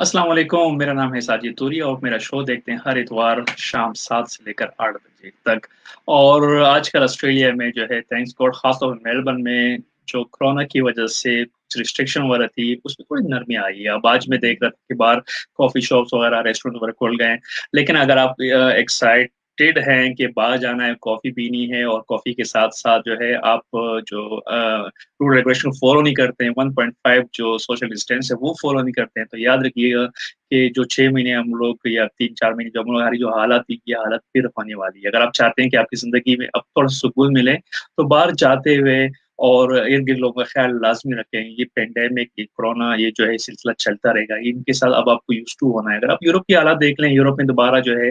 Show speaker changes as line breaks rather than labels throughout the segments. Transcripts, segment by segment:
अस्सलाम वालेकुम, मेरा नाम है साजिद तूरी और मेरा शो देखते हैं हर इतवार शाम 7 से लेकर 8 बजे तक। और आजकल ऑस्ट्रेलिया में जो है थैंक्स गॉड ख़ासतौर पे मेलबर्न में जो कोरोना की वज़ह से कुछ रिस्ट्रिक्शन वग़ैरह थी, उसमें थोड़ी नरमी आई है। अब आज मैं देख रहा था कि बाहर कॉफ़ी शॉप्स वग़ैरह, रेस्टोरेंट वग़ैरह खुल गए हैं। लेकिन अगर आप एक्साइटेड हैं कि बाहर जाना है, कॉफ़ी पीनी है और कॉफ़ी के साथ-साथ जो है आप रूल रेगुलेशन को फ़ॉलो नहीं करते हैं, 1.5 जो सोशल डिस्टेंस है वो फ़ॉलो नहीं करते हैं, तो याद रखिएगा कि जो 6 महीने हम लोग या 3-4 महीने जो हम लोग हमारी जो हालत थी, ये हालत फिर होने वाली है। अगर आप चाहते हैं कि आपकी ज़िंदगी में अब थोड़ा सुकून मिले, तो बाहर जाते हुए और इर्द-गिर्द लोगों का ख़्याल लाज़मी रखें। ये पैंडेमिक, ये कोरोना, ये जो है सिलसिला चलता रहेगा। इनके साथ अब आपको यूज़्ड टू होना है। अगर आप यूरोप की हालात देख लें, यूरोप में दोबारा जो है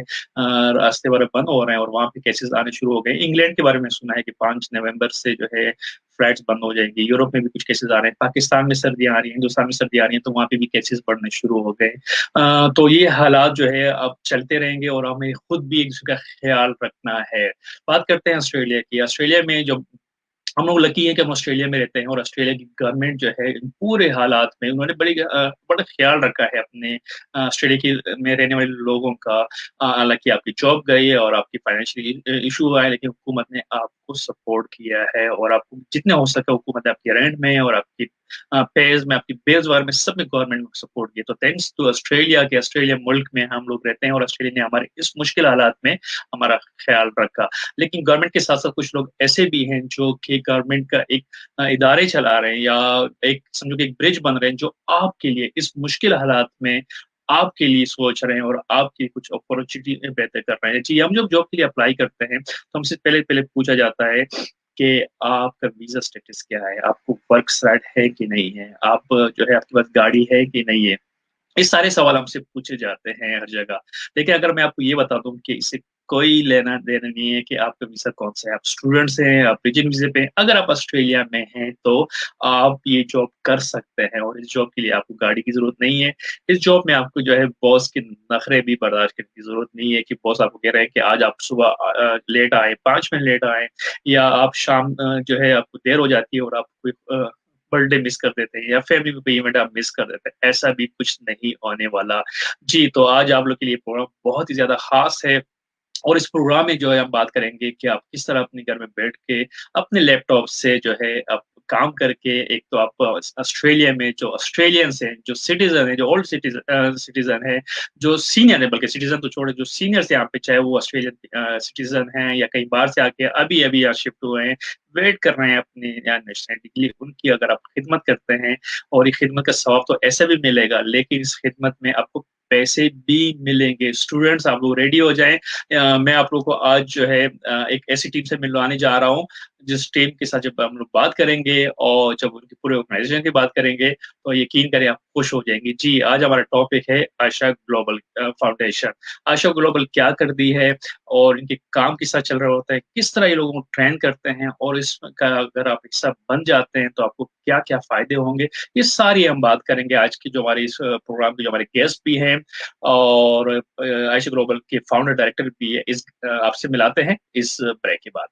रास्ते वगैरह बंद हो रहे हैं और वहाँ पे केसेज़ आने शुरू हो गए। इंग्लैंड के बारे में सुना है कि 5 नवंबर से जो है फ्लाइट्स बंद हो जाएँगी। यूरोप में भी कुछ केसेज़ आ रहे हैं। पाकिस्तान में सर्दियाँ आ रही हैं, हिंदुस्तान में सर्दियाँ आ रही हैं, तो वहाँ पे भी केसेज़ बढ़ने शुरू हो गए। तो ये हालात जो है अब चलते रहेंगे और हमें खुद भी एक-दूसरे का ख़्याल रखना है। बात करते हैं ऑस्ट्रेलिया की। ऑस्ट्रेलिया में जो हम लोग लकी हैं कि हम ऑस्ट्रेलिया में रहते हैं और ऑस्ट्रेलिया की गवर्नमेंट जो है इन पूरे हालात में उन्होंने बड़ा ख़्याल रखा है अपने ऑस्ट्रेलिया की में रहने वाले लोगों का। हालाँकि आपकी जॉब गई है और आपकी फाइनेंशियली इश्यू आए, लेकिन हुकूमत ने आपको सपोर्ट किया है और आपको जितना हो सका हुकूमत ने आपके रेंट में और आपकी पेज़ में, आपकी बिल्स वगैरह में सब में गवर्नमेंट ने सपोर्ट किया। तो थैंक्स टू ऑस्ट्रेलिया कि ऑस्ट्रेलिया मुल्क में हम लोग रहते हैं और ऑस्ट्रेलिया ने हमारे इस मुश्किल हालात में हमारा ख़्याल रखा। लेकिन गवर्नमेंट के साथ-साथ कुछ लोग ऐसे भी हैं जो कि गवर्नमेंट का एक इदारे चला रहे हैं या एक समझो कि एक ब्रिज बन रहे हैं जो आपके लिए इस मुश्किल हालात में आपके लिए सोच रहे हैं और आपकी कुछ अपॉर्च्युनिटी बेहतर कर रहे हैं। जी, हम जब जॉब के लिए अप्लाई करते हैं, तो हमसे पहले पहले पूछा जाता है कि आपका वीज़ा स्टेटस क्या है? आपको वर्क राइट है कि नहीं है? आप जो है आपके पास गाड़ी है कि नहीं है? ये सारे सवाल हमसे पूछे जाते हैं हर जगह। लेकिन अगर मैं आपको ये बता दूँ कि इससे कोई लेना-देना नहीं है कि आपका वीज़ा कौन-सा है। आप स्टूडेंट्स हैं, आप विज़िटिंग वीज़े पे हैं। अगर आप ऑस्ट्रेलिया में हैं, तो आप ये जॉब कर सकते हैं और इस जॉब के लिए आपको गाड़ी की ज़रूरत नहीं है। इस जॉब में आपको जो है बॉस के नखरे भी बर्दाश्त करने की ज़रूरत नहीं है कि बॉस आपको कह रहे हैं कि आज आप सुबह लेट आए, 5 मिनट लेट आए या आप शाम जो है आपको देर हो जाती है और आप कोई बर्थडे मिस कर देते हैं या फैमिली में कोई इवेंट आप मिस कर देते हैं, ऐसा भी कुछ नहीं होने वाला। जी, तो आज आप लोग के लिए प्रोग्राम बहुत ही ज़्यादा ख़ास है और इस प्रोग्राम में जो है हम बात करेंगे कि आप किस तरह अपने घर में बैठ के अपने लैपटॉप से जो है आप काम करके एक तो आप ऑस्ट्रेलिया में जो ऑस्ट्रेलियंस हैं, जो सिटीज़न हैं, जो ओल्ड सिटीज़न हैं, जो सीनियर है बल्कि सिटीज़न तो छोड़ो जो सीनियर्स हैं यहाँ पे चाहे वो ऑस्ट्रेलियन सिटीज़न हैं या कहीं बाहर से आके अभी-अभी यहाँ शिफ्ट हुए हैं, वेट कर रहे हैं अपनी यहाँ नेशनैलिटी के लिए, उनकी अगर आप खिदमत करते हैं और ये खिदमत का सवाब तो ऐसे भी मिलेगा, लेकिन इस खिदमत में आपको पैसे भी मिलेंगे। स्टूडेंट्स आप लोग रेडी हो जाएँ। मैं आप लोगों को आज जो है एक ऐसी टीम से मिलवाने जा रहा हूँ, जिस टीम के साथ जब हम लोग बात करेंगे और जब उनकी पूरे ऑर्गेनाइज़ेशन की बात करेंगे, तो यकीन करें आप खुश हो जाएँगे। जी, आज हमारा टॉपिक है आशा ग्लोबल फाउंडेशन। आशा ग्लोबल क्या करती है और इनके काम किस तरह चल रहा होता है, किस तरह ये लोगों को ट्रेन करते हैं और इसका अगर आप हिस्सा बन जाते हैं, तो आपको क्या-क्या फ़ायदे होंगे, ये सारी हम बात करेंगे आज की जो हमारी इस प्रोग्राम के जो हमारे गेस्ट भी हैं और आयशा ग्लोबल के फाउंडर डायरेक्टर भी है। आपसे मिलाते हैं इस ब्रेक के बाद।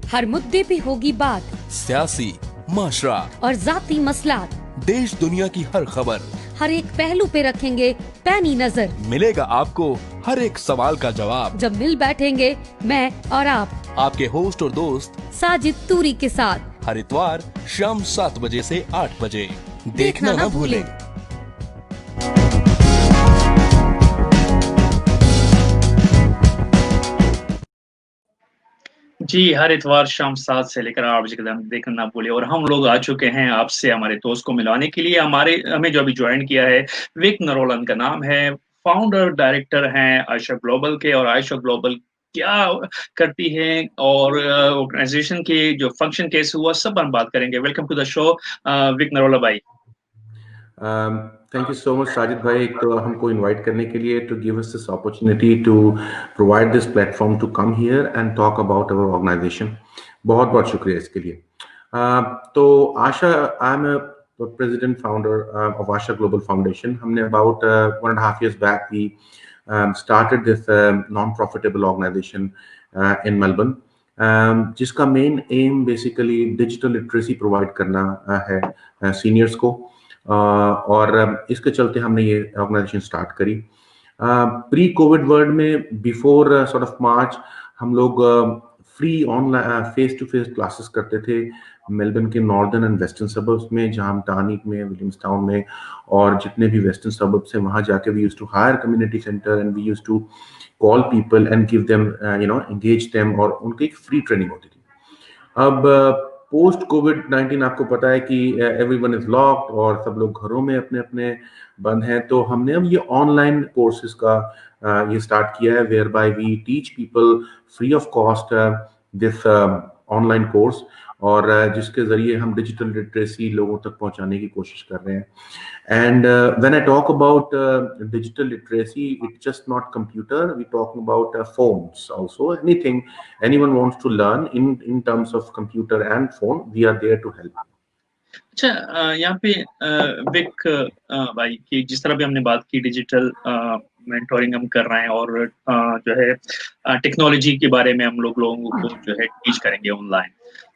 हर मुद्दे पे होगी बात,
सियासी, माशरा
और जाती मसलात,
देश दुनिया की हर खबर,
हर एक पहलू पे रखेंगे पैनी नजर।
मिलेगा आपको हर एक सवाल का जवाब
जब मिल बैठेंगे मैं और आप,
आपके होस्ट और दोस्त
साजिद तूरी के साथ।
हर इतवार शाम 7 बजे से 8 बजे
देखना ना भूलें।
जी, हर इतवार शाम 7 से लेकर 8 बजे तक देखना ना भूलिए और हम लोग आ चुके हैं आपसे हमारे दोस्त को मिलवाने के लिए। हमें जो अभी जॉइन किया है, विक नरोला उनका नाम है, फाउंडर डायरेक्टर हैं आयशा ग्लोबल के और आयशा ग्लोबल क्या करती है और ऑर्गनाइज़ेशन के जो फंक्शन कैसे हुआ, सब हम बात करेंगे। Welcome to the show Vik Narola भाई।
Thank you so much Sajid भाई, एक तो हमको इनवाइट करने के लिए, to give us this opportunity to provide this platform to come here and talk about our organisation. बहुत बहुत शुक्रिया इसके लिए। तो Asha, I am president founder of Asha Global Foundation. हमने about 1.5 years back we started this non-profitable organization in Melbourne, जिसका main M basically digital literacy provide करना है सीनियर्स को। और इसके चलते हमने ये ऑर्गेनाइजेशन स्टार्ट करी। प्री कोविड वर्ल्ड में बिफोर सॉर्ट ऑफ मार्च हम लोग free online face to face classes करते थे मेलबर्न के नॉर्दर्न एंड वेस्टर्न सबर्ब्स में, जहां टाउनिक में, विलियम्सटाउन में और जितने भी वेस्टर्न सबर्ब्स हैं वहां जाके we used to hire community centre and we used to call people and give them engage them, और उनकी एक फ्री ट्रेनिंग होती थी। अब पोस्ट कोविड 19 आपको पता है कि एवरीवन इज लॉक्ड और सब लोग घरों में अपने अपने बंद हैं, तो हमने अब ये ऑनलाइन कोर्सेज का ये स्टार्ट किया है, whereby we teach people free of cost this online course, और जिसके जरिए हम डिजिटल लिटरेसी लोगों तक पहुंचाने की कोशिश कर रहे हैं। And when I talk about digital literacy, it's just not computer. We're talking about phones also. Anything anyone wants to learn in terms of computer and phone, we are there to help.
अच्छा, यहाँ पे Wick भाई कि जिस तरह भी हमने बात की डिजिटल मेंटोरिंग हम कर रहे हैं और जो है टेक्नोलॉजी के बारे में हम लोगों को जो है टीच करेंगे ऑनलाइन।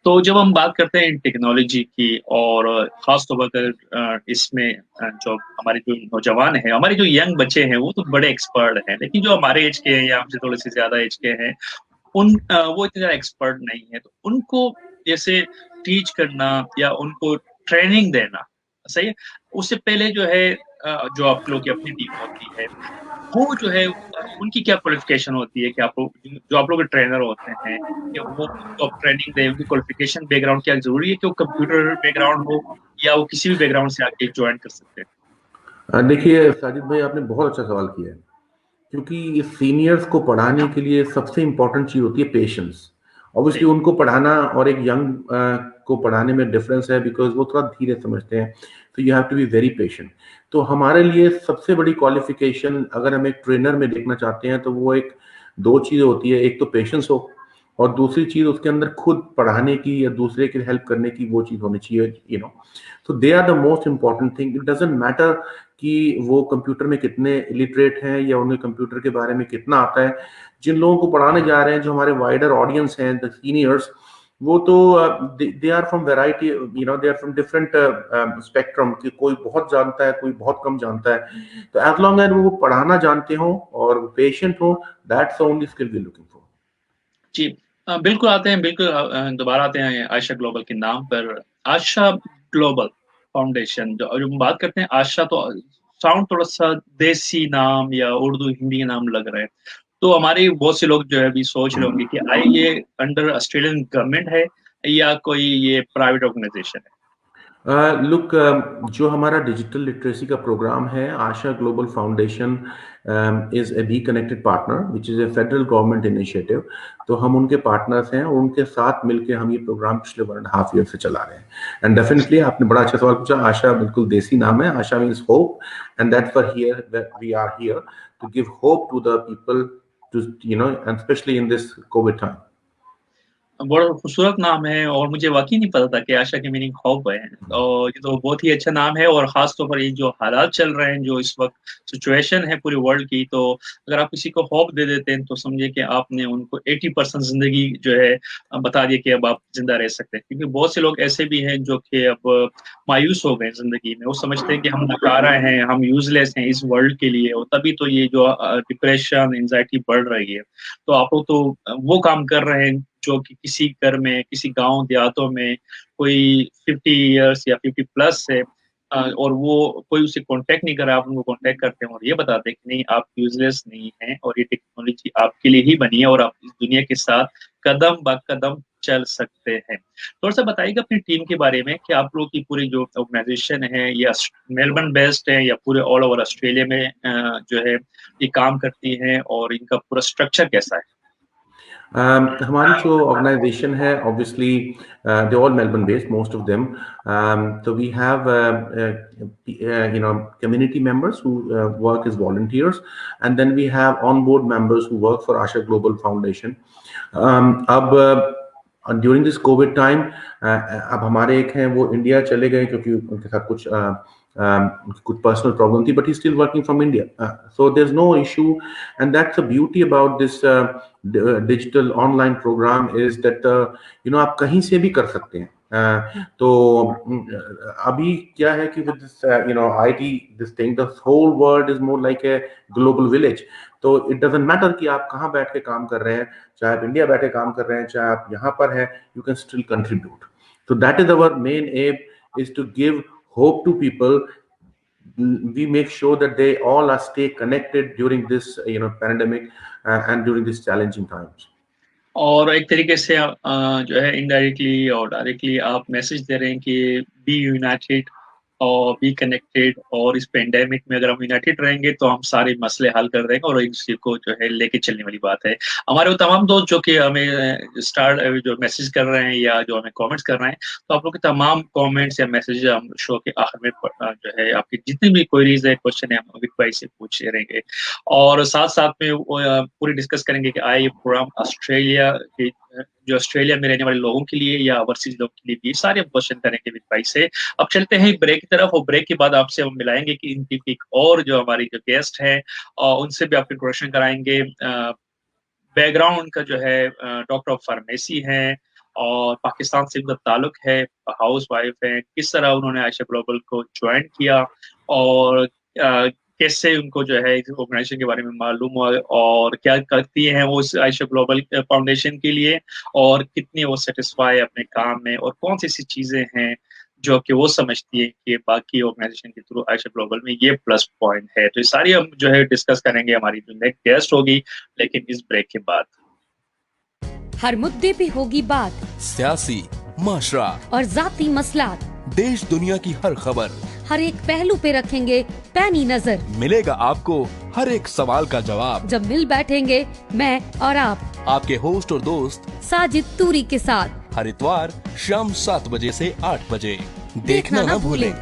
तो जब हम बात करते हैं टेक्नोलॉजी की और खास तौर पर इसमें जो हमारे जो नौजवान हैं, हमारे जो यंग बच्चे हैं, वो तो बड़े एक्सपर्ट हैं, लेकिन जो हमारे एज के हैं या हमसे थोड़े से ज्यादा एज के हैं वो इतने ज्यादा एक्सपर्ट नहीं है। तो उनको जैसे टीच करना या उनको ट्रेनिंग देना सही है, उससे पहले जो है जो आप लोग की अपनी टीम होती है वो जो है उनकी क्या क्वालिफिकेशन होती है कि आप लोग जो आप लोग के ट्रेनर होते हैं कि वो उनको ट्रेनिंग दे, उनकी क्वालिफिकेशन बैकग्राउंड क्या जरूरी है कि वो कंप्यूटर बैकग्राउंड हो या वो किसी भी बैकग्राउंड से आके ज्वाइन कर सकते हैं?
देखिए साजिद भाई, आपने बहुत अच्छा सवाल किया है, क्योंकि सीनियर्स को पढ़ाने के लिए सबसे इंपॉर्टेंट चीज होती है पेशेंस। ऑब्वियसली उनको पढ़ाना और एक यंग को पढ़ाने में डिफरेंस है, बिकॉज वो थोड़ा धीरे समझते हैं, तो you have to be very patient. तो हमारे लिए सबसे बड़ी क्वालिफिकेशन अगर हम एक ट्रेनर में देखना चाहते हैं तो वो एक दो चीजें होती है, एक तो पेशेंस हो और दूसरी चीज उसके अंदर खुद पढ़ाने की या दूसरे की हेल्प करने की वो चीज होनी चाहिए, तो they are the most important thing. It doesn't matter कि वो कंप्यूटर में कितने इलिटरेट हैं या उन्हें कंप्यूटर के बारे में कितना आता है। जिन लोगों को पढ़ाने जा रहे हैं, जो हमारे वाइडर ऑडियंस हैं, द सीनियर्स, वो तो they are from variety, they are from different spectrum, कि कोई बहुत जानता है, कोई बहुत कम जानता है। तो एज लॉन्ग एज वो पढ़ाना जानते हो और पेशेंट हो, that's the only skill we looking for.
जी बिल्कुल आते हैं, बिल्कुल दोबारा आते हैं आयशा ग्लोबल के नाम पर। आशा ग्लोबल फाउंडेशन जो हम बात करते हैं, आशा तो साउंड थोड़ा सा देसी नाम या उर्दू हिंदी नाम लग रहा है, तो हमारे बहुत से लोग जो है अभी सोच रहे होंगे कि आई ये अंडर ऑस्ट्रेलियन गवर्नमेंट है या कोई ये प्राइवेट ऑर्गेनाइजेशन है?
लुक, जो हमारा डिजिटल लिटरेसी का प्रोग्राम है, Asha Global Foundation is a B connected partner which is a federal government initiative. तो हम उनके पार्टनर्स हैं और उनके साथ मिलकर हम ये प्रोग्राम पिछले 1.5 ईयर से चला रहे हैं। एंड डेफिनेटली आपने बड़ा अच्छा सवाल पूछा। आशा बिल्कुल देसी नाम है, Asha means hope, and that's for here we are here to give hope to the people, too and especially in this covid time.
बड़ा खूबसूरत नाम है और मुझे वाकई नहीं पता था कि आशा की मीनिंग होप है, और ये तो बहुत ही अच्छा नाम है। और खास तौर पर ये जो हालात चल रहे हैं, जो इस वक्त सिचुएशन है पूरे वर्ल्ड की, तो अगर आप किसी को होप दे देते हैं तो समझे कि आपने उनको 80% जिंदगी जो है बता दिया कि अब आप जिंदा रह सकते हैं। क्योंकि बहुत से लोग ऐसे भी हैं जो कि अब मायूस हो गए जिंदगी में, वो समझते हैं कि हम नकारा हैं, हम यूजलेस हैं इस वर्ल्ड के लिए, और तभी तो ये जो डिप्रेशन एंजाइटी बढ़ रही है। तो आप लोग तो वो काम कर रहे हैं जो कि किसी घर में, किसी गांव देहातों में कोई 50 इयर्स या 50+ है और वो कोई उससे कांटेक्ट नहीं कर रहा, आप उनको कांटेक्ट करते हैं और ये बताते हैं कि नहीं, आप यूजलेस नहीं हैं और ये टेक्नोलॉजी आपके लिए ही बनी है और आप इस दुनिया के साथ कदम ब कदम चल सकते हैं। थोड़ा सा बताइएगा अपनी टीम के बारे में कि आप लोग की पूरी जो ऑर्गेनाइजेशन है, या मेलबर्न बेस्ड है या पूरे ऑल ओवर ऑस्ट्रेलिया में जो है ये काम करती है, और इनका पूरा स्ट्रक्चर कैसा है?
हमारी जो ऑर्गेनाइजेशन है, obviously they all Melbourne based, most of them. तो we have community members who work as volunteers, and then we have on board members who work for Asha Global Foundation. अब during this covid time अब हमारे एक हैं वो India चले गए क्योंकि उनके साथ कुछ पर्सनल प्रॉब्लम थी, but he still working from India, so there is no issue. And that's the beauty about this digital online programme is that आप कहीं से भी कर सकते हैं। तो अभी क्या है कि with this IT this thing the whole world is more like a global village. तो इट डजंट मैटर कि आप कहाँ बैठ के काम कर रहे हैं, चाहे आप इंडिया बैठे काम कर रहे हैं, चाहे आप यहाँ पर हैं, यू कैन स्टिल कंट्रीब्यूट। तो that is our main M, is to give hope to people. We make sure that they all are stay connected during this pandemic and during these challenging times.
और एक तरीके से जो है indirectly और directly आप message दे रहे हैं कि बी यूनाइटेड और बी कनेक्टेड, और इस पेंडेमिक में अगर हम यूनाइटेड रहेंगे तो हम सारे मसले हल कर देंगे, और एक दूसरे को जो है लेके चलने वाली बात है। हमारे वो तमाम दोस्त जो कि हमें जो मैसेज कर रहे हैं या जो हमें कमेंट्स कर रहे हैं, तो आप लोग के तमाम कमेंट्स या मैसेज हम शो के आखिर में जो है आपकी जितनी भी क्वेरीज है, क्वेश्चन है, हम अमित भाई से पूछते रहेंगे, और साथ साथ में पूरी डिस्कस करेंगे कि आए ये प्रोग्राम ऑस्ट्रेलिया के जो ऑस्ट्रेलिया में रहने वाले लोगों के लिए या ओवरसीज लोगों के लिए भी, सारे क्वेश्चन करेंगे विद भाई से। अब चलते हैं ब्रेक की तरफ, और ब्रेक के बाद आपसे हम मिलाएंगे कि इनकी एक और जो हमारी जो गेस्ट है उनसे भी आपके इंट्रोडक्शन कराएंगे। बैकग्राउंड उनका जो है डॉक्टर ऑफ फार्मेसी है और पाकिस्तान से उनका ताल्लुक है, हाउस वाइफ है, किस तरह उन्होंने आयशा ग्लोबल को ज्वाइन किया और कैसे उनको जो है इस ऑर्गेनाइजेशन के बारे में मालूम हुआ, और क्या करती हैं वो इस आयशा ग्लोबल फाउंडेशन के लिए, और कितनी वो सेटिस्फाई है अपने काम में, और कौन सी ऐसी चीजें हैं जो कि वो समझती है कि बाकी ऑर्गेनाइजेशन के थ्रू आयशा ग्लोबल में ये प्लस पॉइंट है। तो ये सारी हम जो है डिस्कस करेंगे, हमारी जो नेक्स्ट गेस्ट होगी, लेकिन इस ब्रेक के बाद।
हर मुद्दे पे होगी बात,
सियासी, माशरा
और जाती मसलात,
देश दुनिया की हर खबर,
हर एक पहलू पे रखेंगे पैनी नजर।
मिलेगा आपको हर एक सवाल का जवाब,
जब मिल बैठेंगे मैं और आप,
आपके होस्ट और दोस्त
साजिद तूरी के साथ,
हर इतवार शाम 7 बजे से 8 बजे।
देखना ना भूलें।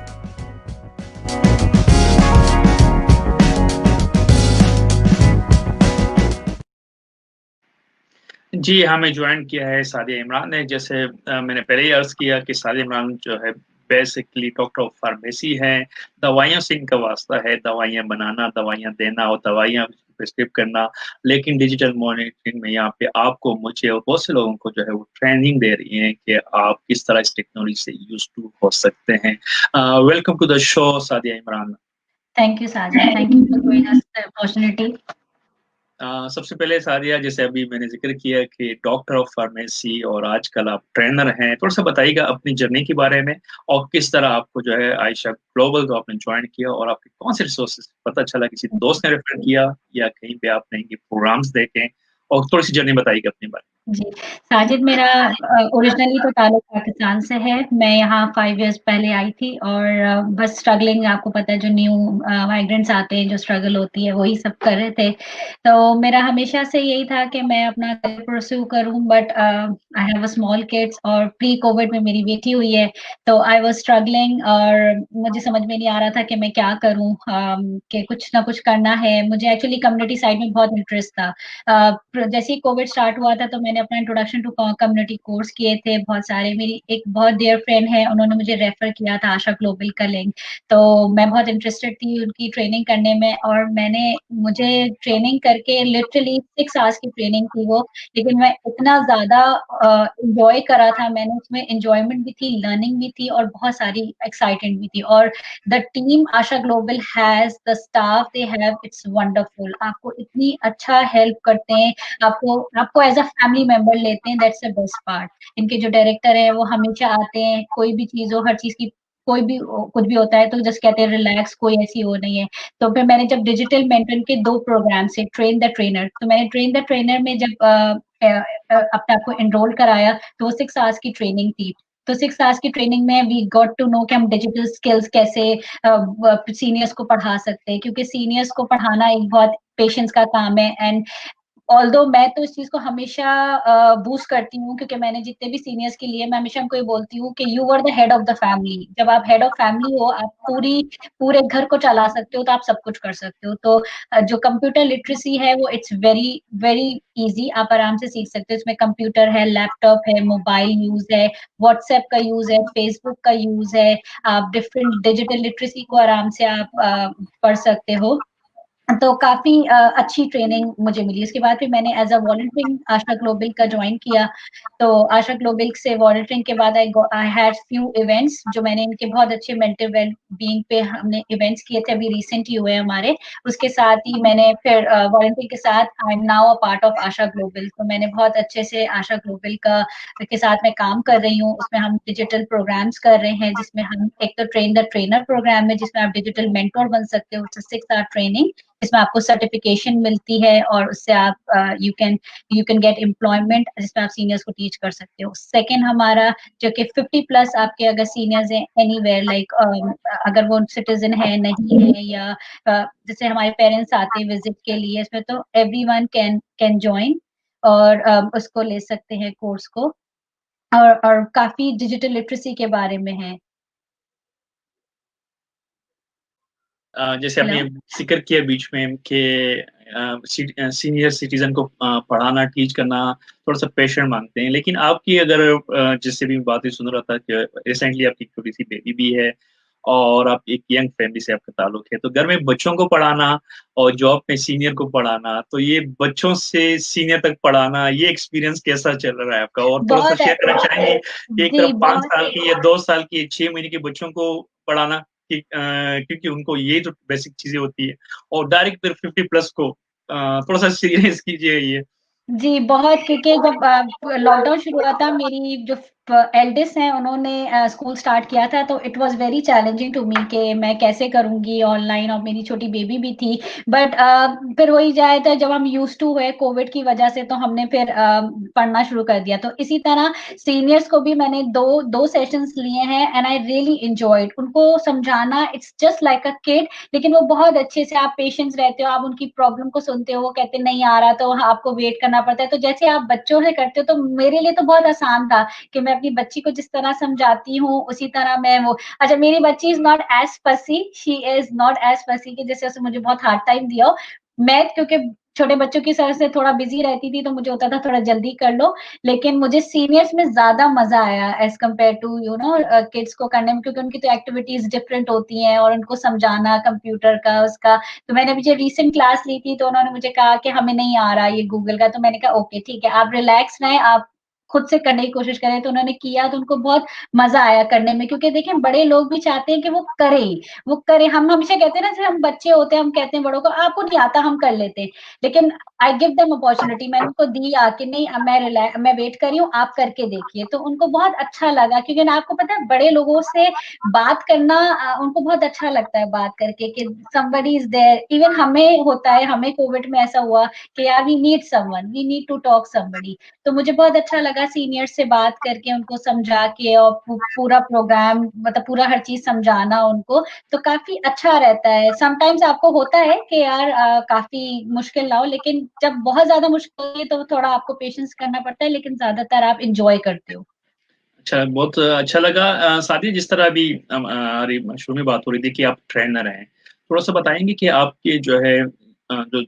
जी, हमें ज्वाइन किया है सादिया इमरान ने। जैसे मैंने पहले ही अर्ज किया कि सादिया इमरान जो है बेसिकली डॉक्टर ऑफ फार्मेसी हैं। दवाइयों से इनका वास्ता है, दवाइयाँ बनाना, दवाइयाँ देना और दवाइयाँ प्रिस्क्राइब करना, लेकिन डिजिटल मॉनिटरिंग में यहाँ पे आपको, मुझे और बहुत से लोगों को जो है वो ट्रेनिंग दे रही हैं कि आप किस तरह इस टेक्नोलॉजी से यूज टू हो सकते हैं। Welcome to the show Sadia Imran.
Thank you, Sajid. Thank you for giving us the opportunity.
सबसे पहले सादिया, जैसे अभी मैंने जिक्र किया कि डॉक्टर ऑफ फार्मेसी और आजकल आप ट्रेनर हैं, थोड़ा सा बताइएगा अपनी जर्नी के बारे में, और किस तरह आपको जो है आयशा ग्लोबल को आपने ज्वाइन किया, और आपके कौन से रिसोर्सेज पता चला, किसी दोस्त ने रेफर किया या कहीं पे आपने इनके प्रोग्राम्स देखे, और थोड़ी सी जर्नी बताइएगा अपने बारे में।
जी, साजिद, मेरा ओरिजिनली तो ताल्लुक पाकिस्तान से है। मैं यहाँ 5 इयर्स पहले आई थी और बस स्ट्रगलिंग, आपको पता है जो न्यू माइग्रेंट्स आते हैं, जो स्ट्रगल होती है, वही सब कर रहे थे। तो मेरा हमेशा से यही था कि मैं अपना करियर परस्यू करूँ, but I have a small kids, और प्री कोविड में मेरी बेटी हुई है, तो आई वाज स्ट्रगलिंग और मुझे समझ में नहीं आ रहा था कि मैं क्या करूँ, कि कुछ ना कुछ करना है। मुझे एक्चुअली कम्युनिटी साइड में बहुत इंटरेस्ट था। जैसे ही कोविड स्टार्ट हुआ था तो मैंने अपना इंट्रोडक्शन टू कम्युनिटी कोर्स किए थे बहुत सारे। मेरी एक बहुत डियर फ्रेंड है, उन्होंने मुझे रेफर किया था आशा ग्लोबल का लिंक, तो मैं बहुत इंटरेस्टेड थी उनकी ट्रेनिंग करने में, और मुझे ट्रेनिंग करके लिटरली 6 आवर्स की ट्रेनिंग थी वो, लेकिन मैं इतना ज्यादा इंजॉय करा था, मैंने उसमें इंजॉयमेंट भी थी, लर्निंग भी थी, और बहुत सारी एक्साइटेड भी थी। और the team Asha global has, the staff they have, it's wonderful. आपको इतनी अच्छा हेल्प करते हैं, आपको एज अ फैमिली मेंबर लेते हैं, दैट्स द बेस्ट पार्ट। इनके जो डायरेक्टर है वो हमेशा आते हैं, कोई भी चीज हो, हर चीज की, कोई भी कुछ भी होता है तो जस्ट कहते हैं रिलैक्स, कोई ऐसी वो नहीं है। तो फिर मैंने जब डिजिटल मेंटरिंग के 2 प्रोग्राम से ट्रेन द ट्रेनर, तो मैंने ट्रेन द ट्रेनर में जब अपने आप को एनरोल कराया, तो वो 6 आवर्स की ट्रेनिंग थी। तो 6 आवर्स की ट्रेनिंग में वी गॉट टू नो कि हम डिजिटल स्किल्स कैसे सीनियर्स को पढ़ा सकते हैं, क्योंकि सीनियर्स को पढ़ाना एक बहुत पेशेंस का काम है। एंड ऑल्दो मैं तो इस चीज को हमेशा बूस्ट करती हूँ, क्योंकि मैंने जितने भी सीनियर्स के लिए, मैं हमेशा उनको ये बोलती हूँ कि you are the head of the family. जब आप हेड ऑफ फैमिली हो, आप पूरे घर को चला सकते हो, तो आप सब कुछ कर सकते हो। तो जो कंप्यूटर लिटरेसी है वो इट्स वेरी वेरी इजी, आप आराम से सीख सकते हो। इसमें कंप्यूटर है, लैपटॉप है, मोबाइल यूज है, व्हाट्सएप का यूज है, फेसबुक का यूज है। आप डिफरेंट डिजिटल लिटरेसी को आराम से आप पढ़ सकते हो। तो काफ़ी अच्छी ट्रेनिंग मुझे मिली। उसके बाद फिर मैंने as a volunteering Asha global का जॉइन किया। तो आशा ग्लोबल से वॉलंटियरिंग के बाद आई हैड फ्यू इवेंट्स जो मैंने इनके बहुत अच्छे मेंटल वेल बीइंग पे हमने इवेंट्स किए थे, अभी रिसेंट ही हुए हमारे। उसके साथ ही मैंने फिर वॉलंटियरिंग के साथ I am now a part of Asha global. तो मैंने बहुत अच्छे से आशा ग्लोबल का के साथ मैं काम कर रही हूँ। उसमें हम डिजिटल प्रोग्राम्स कर रहे हैं, जिसमें हम एक तो ट्रेन द ट्रेनर प्रोग्राम है, जिसमें आप डिजिटल मेंटर बन सकते हो। 6 आवर ट्रेनिंग, जिसमें आपको सर्टिफिकेशन मिलती है और उससे आप यू कैन गेट एम्प्लॉयमेंट, जिसमें आप सीनियर्स को टीच कर सकते हो। सेकंड हमारा जो कि 50 प्लस आपके अगर सीनियर्स हैं एनीवेयर, लाइक अगर वो सिटीजन है नहीं है या जैसे हमारे पेरेंट्स आते हैं विजिट के लिए, इसमें तो एवरीवन कैन जॉइन और उसको ले सकते हैं कोर्स को। और काफी डिजिटल लिटरेसी के बारे में है।
जैसे आपने
हेलो।
जिक्र किया बीच में कि सीनियर सिटीजन को पढ़ाना, टीच करना थोड़ा सा पेशेंट मांगते हैं, लेकिन आपकी अगर जिससे भी बातें सुन रहा था कि रिसेंटली आपकी छोटी सी बेबी भी है और आप एक यंग फैमिली से आपका ताल्लुक है, तो घर में बच्चों को पढ़ाना और जॉब में सीनियर को पढ़ाना, तो ये बच्चों से सीनियर तक पढ़ाना, ये एक्सपीरियंस कैसा चल रहा है आपका? और थोड़ा सा
बहुत
शेयर करना चाहेंगे कि एक
जी,
तरफ 5
बहुत
साल की या 2 साल की, 6 महीने के बच्चों को पढ़ाना, क्योंकि उनको ये जो बेसिक चीजें होती है, और डायरेक्ट फिर 50 प्लस को थोड़ा सा सीरियस कीजिए ये।
जी, बहुत, क्योंकि जब लॉकडाउन शुरू हुआ था, मेरी जो एल्डेस्ट हैं उन्होंने स्कूल स्टार्ट किया था, तो it was very challenging to me कि मैं कैसे करूँगी ऑनलाइन, और मेरी छोटी बेबी भी थी। बट फिर वही जाए तो जब हम यूज्ड टू हुए कोविड की वजह से, तो हमने फिर पढ़ना शुरू कर दिया। तो इसी तरह सीनियर्स को भी मैंने 2 सेशंस लिए हैं एंड आई रियली एन्जॉयड। उनको समझाना, it's just like a kid, लेकिन वो बहुत अच्छे से, आप पेशेंस रहते हो, आप उनकी प्रॉब्लम को सुनते हो, वो कहते नहीं आ रहा तो आपको वेट करना पड़ता है। तो जैसे आप बच्चों से करते हो, तो मेरे लिए तो बहुत आसान था कि मैं अपनी बच्ची को जिस तरह समझाती हूँ उसी तरह मैं वो। अच्छा, मेरी बच्ची इज नॉट एज फसी, शी इज नॉट एज फसी कि जैसे उसने मुझे बहुत हार्ड टाइम दिया हो। मैं क्योंकि छोटे बच्चों की तरह से थोड़ा बिजी रहती थी, तो मुझे होता था थोड़ा जल्दी कर लो। लेकिन मुझे सीनियर्स में ज्यादा मजा आया एज कम्पेयर टू किड्स को करने में, क्योंकि उनकी तो एक्टिविटीज डिफरेंट होती हैं और उनको समझाना कंप्यूटर का उसका। तो मैंने अभी जो रिसेंट क्लास ली थी, तो उन्होंने मुझे कहा कि हमें नहीं आ रहा ये गूगल का। तो मैंने कहा ओके ठीक है, आप रिलैक्स रहें, आप खुद से करने की कोशिश करें। तो उन्होंने किया, तो उनको बहुत मजा आया करने में, क्योंकि देखें बड़े लोग भी चाहते हैं कि वो करें। हम हमेशा कहते हैं ना, जैसे हम बच्चे होते हैं, हम कहते हैं बड़ों को आपको नहीं आता, हम कर लेते हैं। लेकिन आई गिव देम अपॉर्चुनिटी, मैंने उनको दी आके, नहीं अब मैं वेट कर रही हूँ, आप करके देखिए। तो उनको बहुत अच्छा लगा, क्योंकि ना आपको पता है बड़े लोगों से बात करना उनको बहुत अच्छा लगता है बात करके, कि somebody is there। इवन हमें होता है, हमें कोविड में ऐसा हुआ कि यार we need someone, we need to talk somebody. तो मुझे बहुत अच्छा लगा सीनियर से बात करके, उनको समझा के, और पूरा प्रोग्राम, मतलब पूरा हर चीज समझाना उनको। तो काफी अच्छा रहता है। समटाइम्स आपको होता है कि यार काफी मुश्किल ना हो, लेकिन जब बहुत ज्यादा मुश्किल होती है तो थोड़ा आपको पेशेंस करना पड़ता है, लेकिन ज्यादातर आप इंजॉय करते हो।
अच्छा, बहुत अच्छा लगा। साथी, जिस तरह अभी हमारी शुरू में बात हो रही थी कि आप ट्रेनर हैं, थोड़ा सा बताएंगे कि आपके जो है जो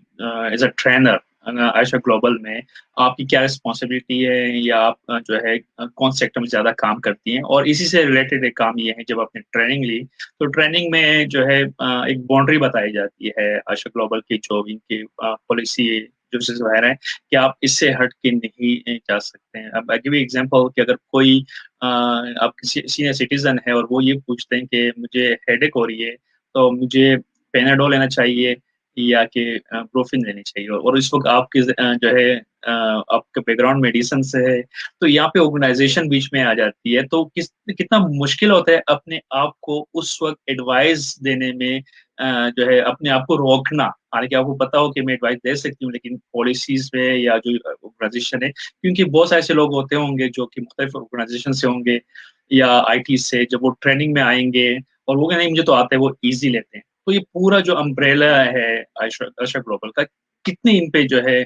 as a trainer Ayesha Global में आपकी क्या रिस्पॉन्सिबिलिटी है, या आप जो है कौन सेक्टर में ज़्यादा काम करती हैं? और इसी से रिलेटेड एक काम ये है, जब आपने ट्रेनिंग ली, तो ट्रेनिंग में जो है एक बाउंड्री बताई जाती है आयशा ग्लोबल की, जो इनकी पॉलिसी जो वगैरह है, कि आप इससे हट के नहीं जा सकते हैं। अब आई गिव यू एग्जांपल कि अगर कोई आप किसी सीनियर सिटीजन है और वो ये पूछते हैं कि मुझे हेडेक हो रही है, तो मुझे पेनाडोल लेना चाहिए या कि ब्रोफिन लेनी चाहिए, और इस वक्त आपके जो है आपका बैकग्राउंड मेडिसिन से है, तो यहाँ पे ऑर्गेनाइजेशन बीच में आ जाती है, तो कितना मुश्किल होता है अपने आप को उस वक्त एडवाइस देने में, जो है अपने आप को रोकना। हालांकि आपको पता हो कि मैं एडवाइस दे सकती हूँ, लेकिन पॉलिसीज में या जो ऑर्गेनाइजेशन है, क्योंकि बहुत सारे ऐसे लोग होते होंगे जो कि मुख्तलिफ ऑर्गेनाइजेशन से होंगे या आईटी से, जब वो ट्रेनिंग में आएंगे और वो नहीं मुझे तो आता है, वो इजी लेते हैं। तो ये पूरा जो अम्ब्रेला है आयशा ग्लोबल का, कितनी इन पे जो है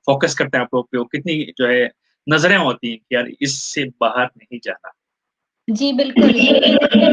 फोकस करते हैं आप लोग पे, कितनी जो है नजरें होती हैं कि यार इससे बाहर नहीं जाना।
जी, बिल्कुल, क्योंकि देखिए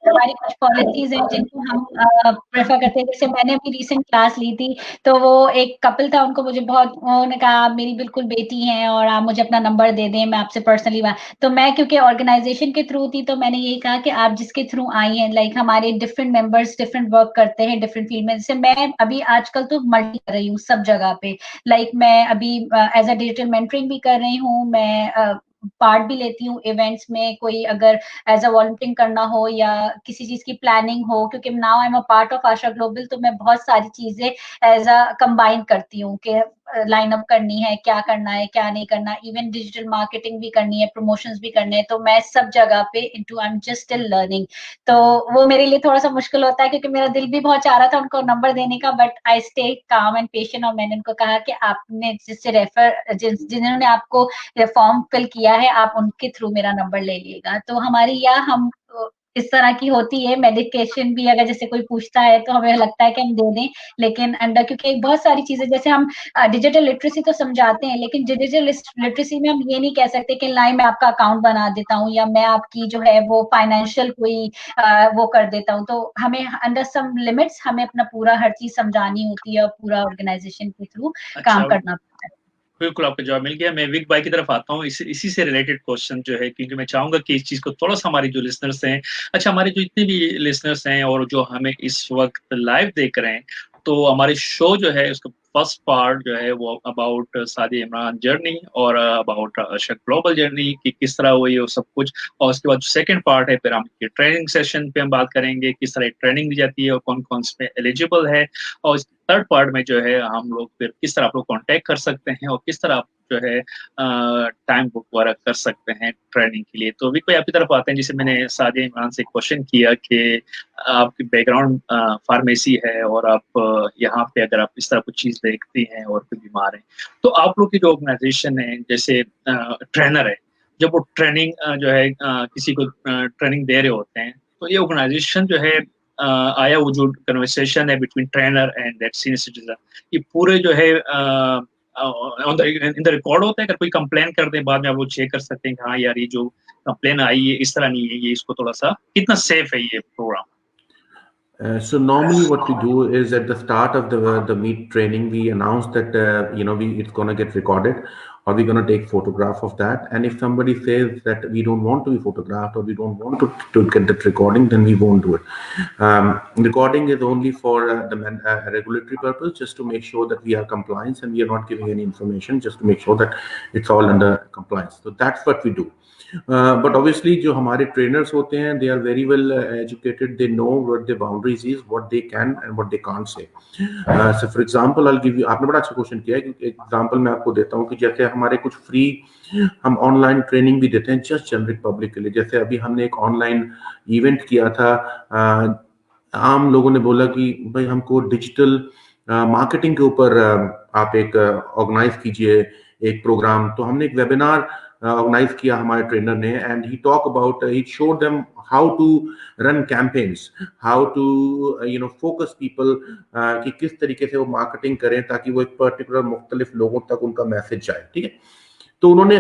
हमारी कुछ पॉलिसीज हैं जिनको हम प्रेफर करते हैं। जैसे मैंने अभी रिसेंट क्लास ली थी, तो वो एक कपल था, उनको मुझे बहुत, उन्होंने कहा आप मेरी बिल्कुल बेटी हैं और आप मुझे अपना नंबर दे दें, मैं आपसे पर्सनली बात। तो मैं क्योंकि ऑर्गेनाइजेशन के थ्रू थी, तो मैंने यही कहा कि आप जिसके थ्रू आई हैं, लाइक हमारे डिफरेंट मेंबर्स डिफरेंट वर्क करते हैं डिफरेंट फील्ड में। जैसे मैं अभी आजकल तो मल्टी कर रही हूँ सब जगह पे, लाइक मैं अभी एज अ डिजिटल मेंटरिंग भी कर रही हूँ, मैं पार्ट भी लेती हूँ इवेंट्स में, कोई अगर एज अ वॉलंटियरिंग करना हो या किसी चीज की प्लानिंग हो, क्योंकि now I am a part of Asha global, तो मैं बहुत सारी चीजें एज अ कंबाइन करती हूँ कि लाइन अप करनी है, क्या करना है क्या नहीं करना, इवन डिजिटल मार्केटिंग भी करनी है, प्रमोशंस भी करने हैं, तो मैं सब जगह पे into, I am just still learning. तो वो मेरे लिए थोड़ा सा मुश्किल होता है, क्योंकि मेरा दिल भी बहुत चाह रहा था उनको नंबर देने का, but I stay calm and patient. और मैंने उनको कहा कि आपने जिससे रेफर जिन्होंने आपको फॉर्म फिल किया है, आप उनके थ्रू मेरा नंबर ले लीजिएगा। तो हमारी या हम इस तरह की होती है मेडिकेशन भी, अगर जैसे कोई पूछता है तो हमें लगता है कि हम दे दें, लेकिन अंडर, क्योंकि बहुत सारी चीजें, जैसे हम डिजिटल लिटरेसी तो समझाते हैं, लेकिन डिजिटल लिटरेसी में हम ये नहीं कह सकते कि लाइन मैं आपका अकाउंट बना देता हूँ या मैं आपकी जो है वो फाइनेंशियल कोई वो कर देता हूँ। तो हमें अंडर सम लिमिट्स हमें अपना पूरा हर चीज समझानी होती है और पूरा ऑर्गेनाइजेशन के थ्रू काम
अच्छा,
करना पड़ता है।
बिल्कुल आपका जवाब मिल गया। मैं विक भाई की तरफ आता हूँ, इसी से रिलेटेड क्वेश्चन जो है, क्योंकि मैं चाहूंगा कि इस चीज को थोड़ा सा हमारे जो लिसनर्स हैं, अच्छा हमारे जो जितने भी लिसनर्स हैं और जो हमें इस वक्त लाइव देख रहे हैं, तो हमारे शो जो है उसका फर्स्ट पार्ट जो है वो अबाउट सादी इमरान जर्नी और अबाउट अशक ग्लोबल जर्नी की किस तरह हुई और सब कुछ। और उसके बाद सेकंड पार्ट है, फिर हम ट्रेनिंग सेशन पे हम बात करेंगे किस तरह ट्रेनिंग दी जाती है और कौन कौन इसमें एलिजिबल है। और थर्ड पार्ट में जो है हम लोग फिर किस तरह आप लोग कांटेक्ट कर सकते हैं और किस तरह आप जो है टाइम बुक वगैरह कर सकते हैं ट्रेनिंग के लिए। तो विक भाई आपकी तरफ आते हैं, जिसे मैंने सादिया इमरान से क्वेश्चन किया कि आपकी बैकग्राउंड फार्मेसी है और आप यहाँ पे अगर आप इस तरह कुछ चीज देखती हैं और कोई बीमार है, तो आप लोग की जो ऑर्गेनाइजेशन है, जैसे ट्रेनर है, जब वो ट्रेनिंग जो है किसी को ट्रेनिंग दे रहे होते हैं, तो ये ऑर्गेनाइजेशन जो है आया वो जो कन्वर्सेशन है between trainer and that senior citizen, ये पूरे जो है इन द रिकॉर्ड होता है। अगर कोई कंप्लेन कर दे बाद में आप वो चेक कर सकते हैं कि हाँ यार ये जो कंप्लेन आई है इस तरह नहीं है, ये इसको थोड़ा सा कितना सेफ है ये programme.
So normally what we do is at the start of the meet training, we announce that it's going to get recorded, or we're going to take photograph of that. And if somebody says that we don't want to be photographed or we don't want to get that recording, then we won't do it. Recording is only for the regulatory purpose, just to make sure that we are compliant and we are not giving any information, just to make sure that it's all under compliance. So that's what we do. But obviously जो हमारे trainers होते हैं, they are very well educated, they know what the boundaries is, what they can and what they can't say. So for example, I'll give you, आपने बड़ा अच्छा question किया है, example मैं आपको देता हूँ कि जैसे हमारे कुछ फ्री हम ऑनलाइन ट्रेनिंग भी देते हैं जस्ट जनरिक पब्लिक के लिए। जैसे अभी हमने एक ऑनलाइन इवेंट किया था, आम लोगों ने बोला कि भाई हमको डिजिटल मार्केटिंग के ऊपर आप एक ऑर्गेनाइज कीजिए एक प्रोग्राम। तो हमने एक वेबिनार ऑर्गेनाइज किया हमारे ट्रेनर ने, and he talk about, he showed them how to run campaigns, how to focus people, कि किस तरीके से वो मार्केटिंग करें ताकि वो एक पर्टिकुलर मुख्तलिफ लोगों तक उनका मैसेज जाए। ठीक है, तो उन्होंने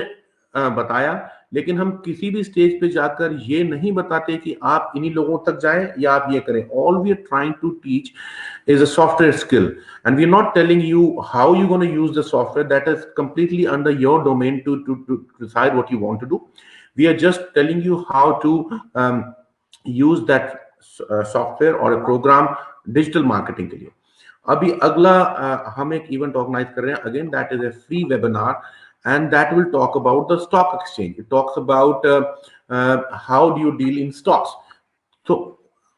बताया, लेकिन हम किसी भी स्टेज पे जाकर ये नहीं बताते कि आप इन्हीं लोगों तक जाएं या आप ये करें। All we are trying to teach is a software skill, and we're not telling you how you're going to use the software. That is completely under your domain to decide what you want to do. We are just telling you how to use that software or a program digital marketing के लिए। अभी अगला हम एक event organise कर रहे हैं, again that is a free webinar, and that will talk about the stock exchange. It talks about how do you deal in stocks. So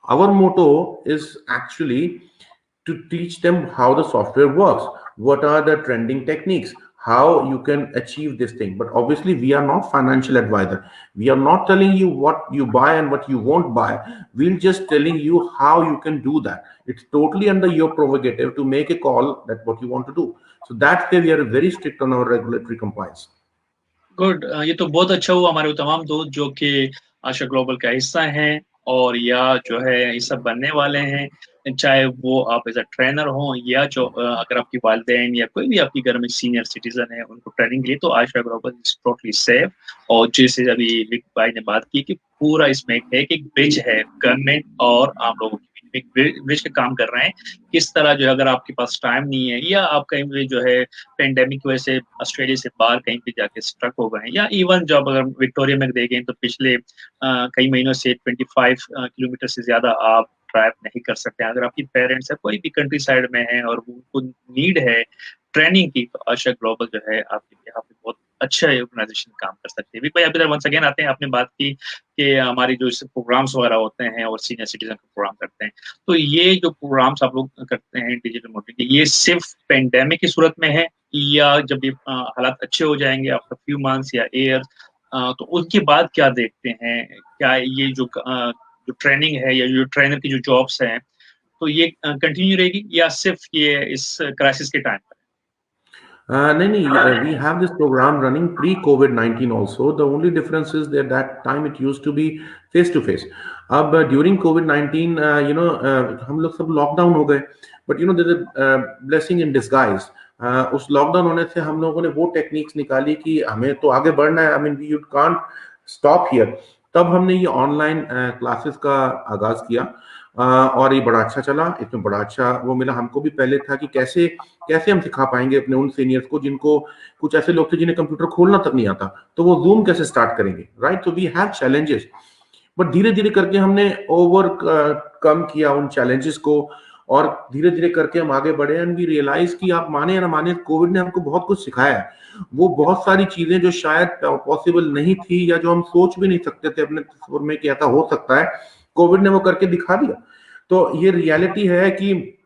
our motto is actually to teach them how the software works, what are the trending techniques, how you can achieve this thing. But obviously we are not financial advisor. We are not telling you what you buy and what you won't buy. We're just telling you how you can do that. It's totally under your prerogative to make a call that what you want to do. So that's why we are very strict on our regulatory compliance.
Good, ये तो बहुत अच्छा हुआ हमारे तमाम दोस्त जो कि आशा ग्लोबल का हिस्सा हैं और या जो है ये सब बनने वाले हैं, चाहे वो आप एज अ ट्रेनर हो या जो अगर आपकी वालिदैन या कोई भी आपके घर में सीनियर सिटीजन है उनको ट्रेनिंग के लिए, तो आशा ग्लोबल इज टोटली सेफ। और जैसे अभी विक भाई ने बात की कि पूरा इसमें एक ब्रिज है गवर्नमेंट और आम लोगों के बीच में, एक ब्रिज का काम कर रहे हैं। किस तरह जो है अगर आपके पास टाइम नहीं है या आप कहीं पे जो है पेंडेमिक की वजह से ऑस्ट्रेलिया से बाहर कहीं पे जाके स्ट्रक हो गए हैं, या इवन जब अगर विक्टोरिया में देखें तो पिछले कई महीनों से 25 किलोमीटर से ज्यादा आप ड्राइव नहीं कर सकते हैं। अगर आपकी पेरेंट्स है कोई भी कंट्री साइड में है और उनको नीड है ट्रेनिंग की, तो आशा ग्लोबल जो है आपके यहाँ पे बहुत अच्छा ऑर्गेनाइजेशन काम कर सकती है। भाई अभी वंस अगेन आते हैं, आपने बात की कि हमारी जो प्रोग्राम्स वगैरह होते हैं और सीनियर सिटीजन का प्रोग्राम करते हैं, तो ये जो प्रोग्राम्स आप लोग करते हैं डिजिटल मोबिलिटी, ये सिर्फ पेंडेमिक की सूरत में है या जब ये हालात अच्छे हो जाएंगे आफ्टर फ्यू मंथ्स या ईयर, तो उसके बाद क्या देखते हैं? क्या ये जो ट्रेनिंग है या जो ट्रेनर की जो जॉब्स हैं, तो ये कंटिन्यू रहेगी या सिर्फ ये इस क्राइसिस के टाइम पर?
नहीं, we have this program running pre-COVID-19 also. The only difference is that time it used to be face to face. अब during COVID-19, हम लोग सब लॉकडाउन हो गए, but there's a blessing in disguise. उस लॉकडाउन होने से हम लोगों ने वो टेक्निक्स निकाली कि हमें तो आगे बढ़ना है, I mean we can't stop here. तब हमने ये ऑनलाइन क्लासेस का आगाज किया और ये बड़ा अच्छा चला। इसमें बड़ा अच्छा वो मिला हमको भी पहले था कि कैसे हम सिखा पाएंगे अपने उन सीनियर्स को जिनको कुछ ऐसे लोग थे जिन्हें कंप्यूटर खोलना तक नहीं आता, तो वो जूम कैसे स्टार्ट करेंगे, राइट? तो वी हैव चैलेंजेस, बट धीरे धीरे करके हमने कम किया उन चैलेंजेस को और धीरे धीरे करके हम आगे बढ़े एंड वी रियलाइज कि आप माने या ना माने, कोविड ने हमको बहुत कुछ सिखाया है। वो बहुत सारी चीजें जो शायद पॉसिबल नहीं थी या जो हम सोच भी नहीं सकते थे अपने तस्वीर में कि ऐसा हो सकता है, कोविड ने वो करके दिखा दिया। तो ये रियलिटी है कि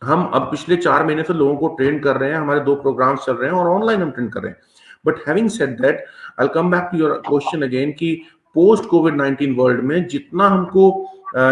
हम अब पिछले 4 महीने से लोगों को ट्रेन कर रहे हैं, हमारे 2 प्रोग्राम्स चल रहे हैं और ऑनलाइन हम ट्रेन कर रहे हैं। But having said that, I will come back to your question again कि पोस्ट कोविड-19 वर्ल्ड में जितना हमको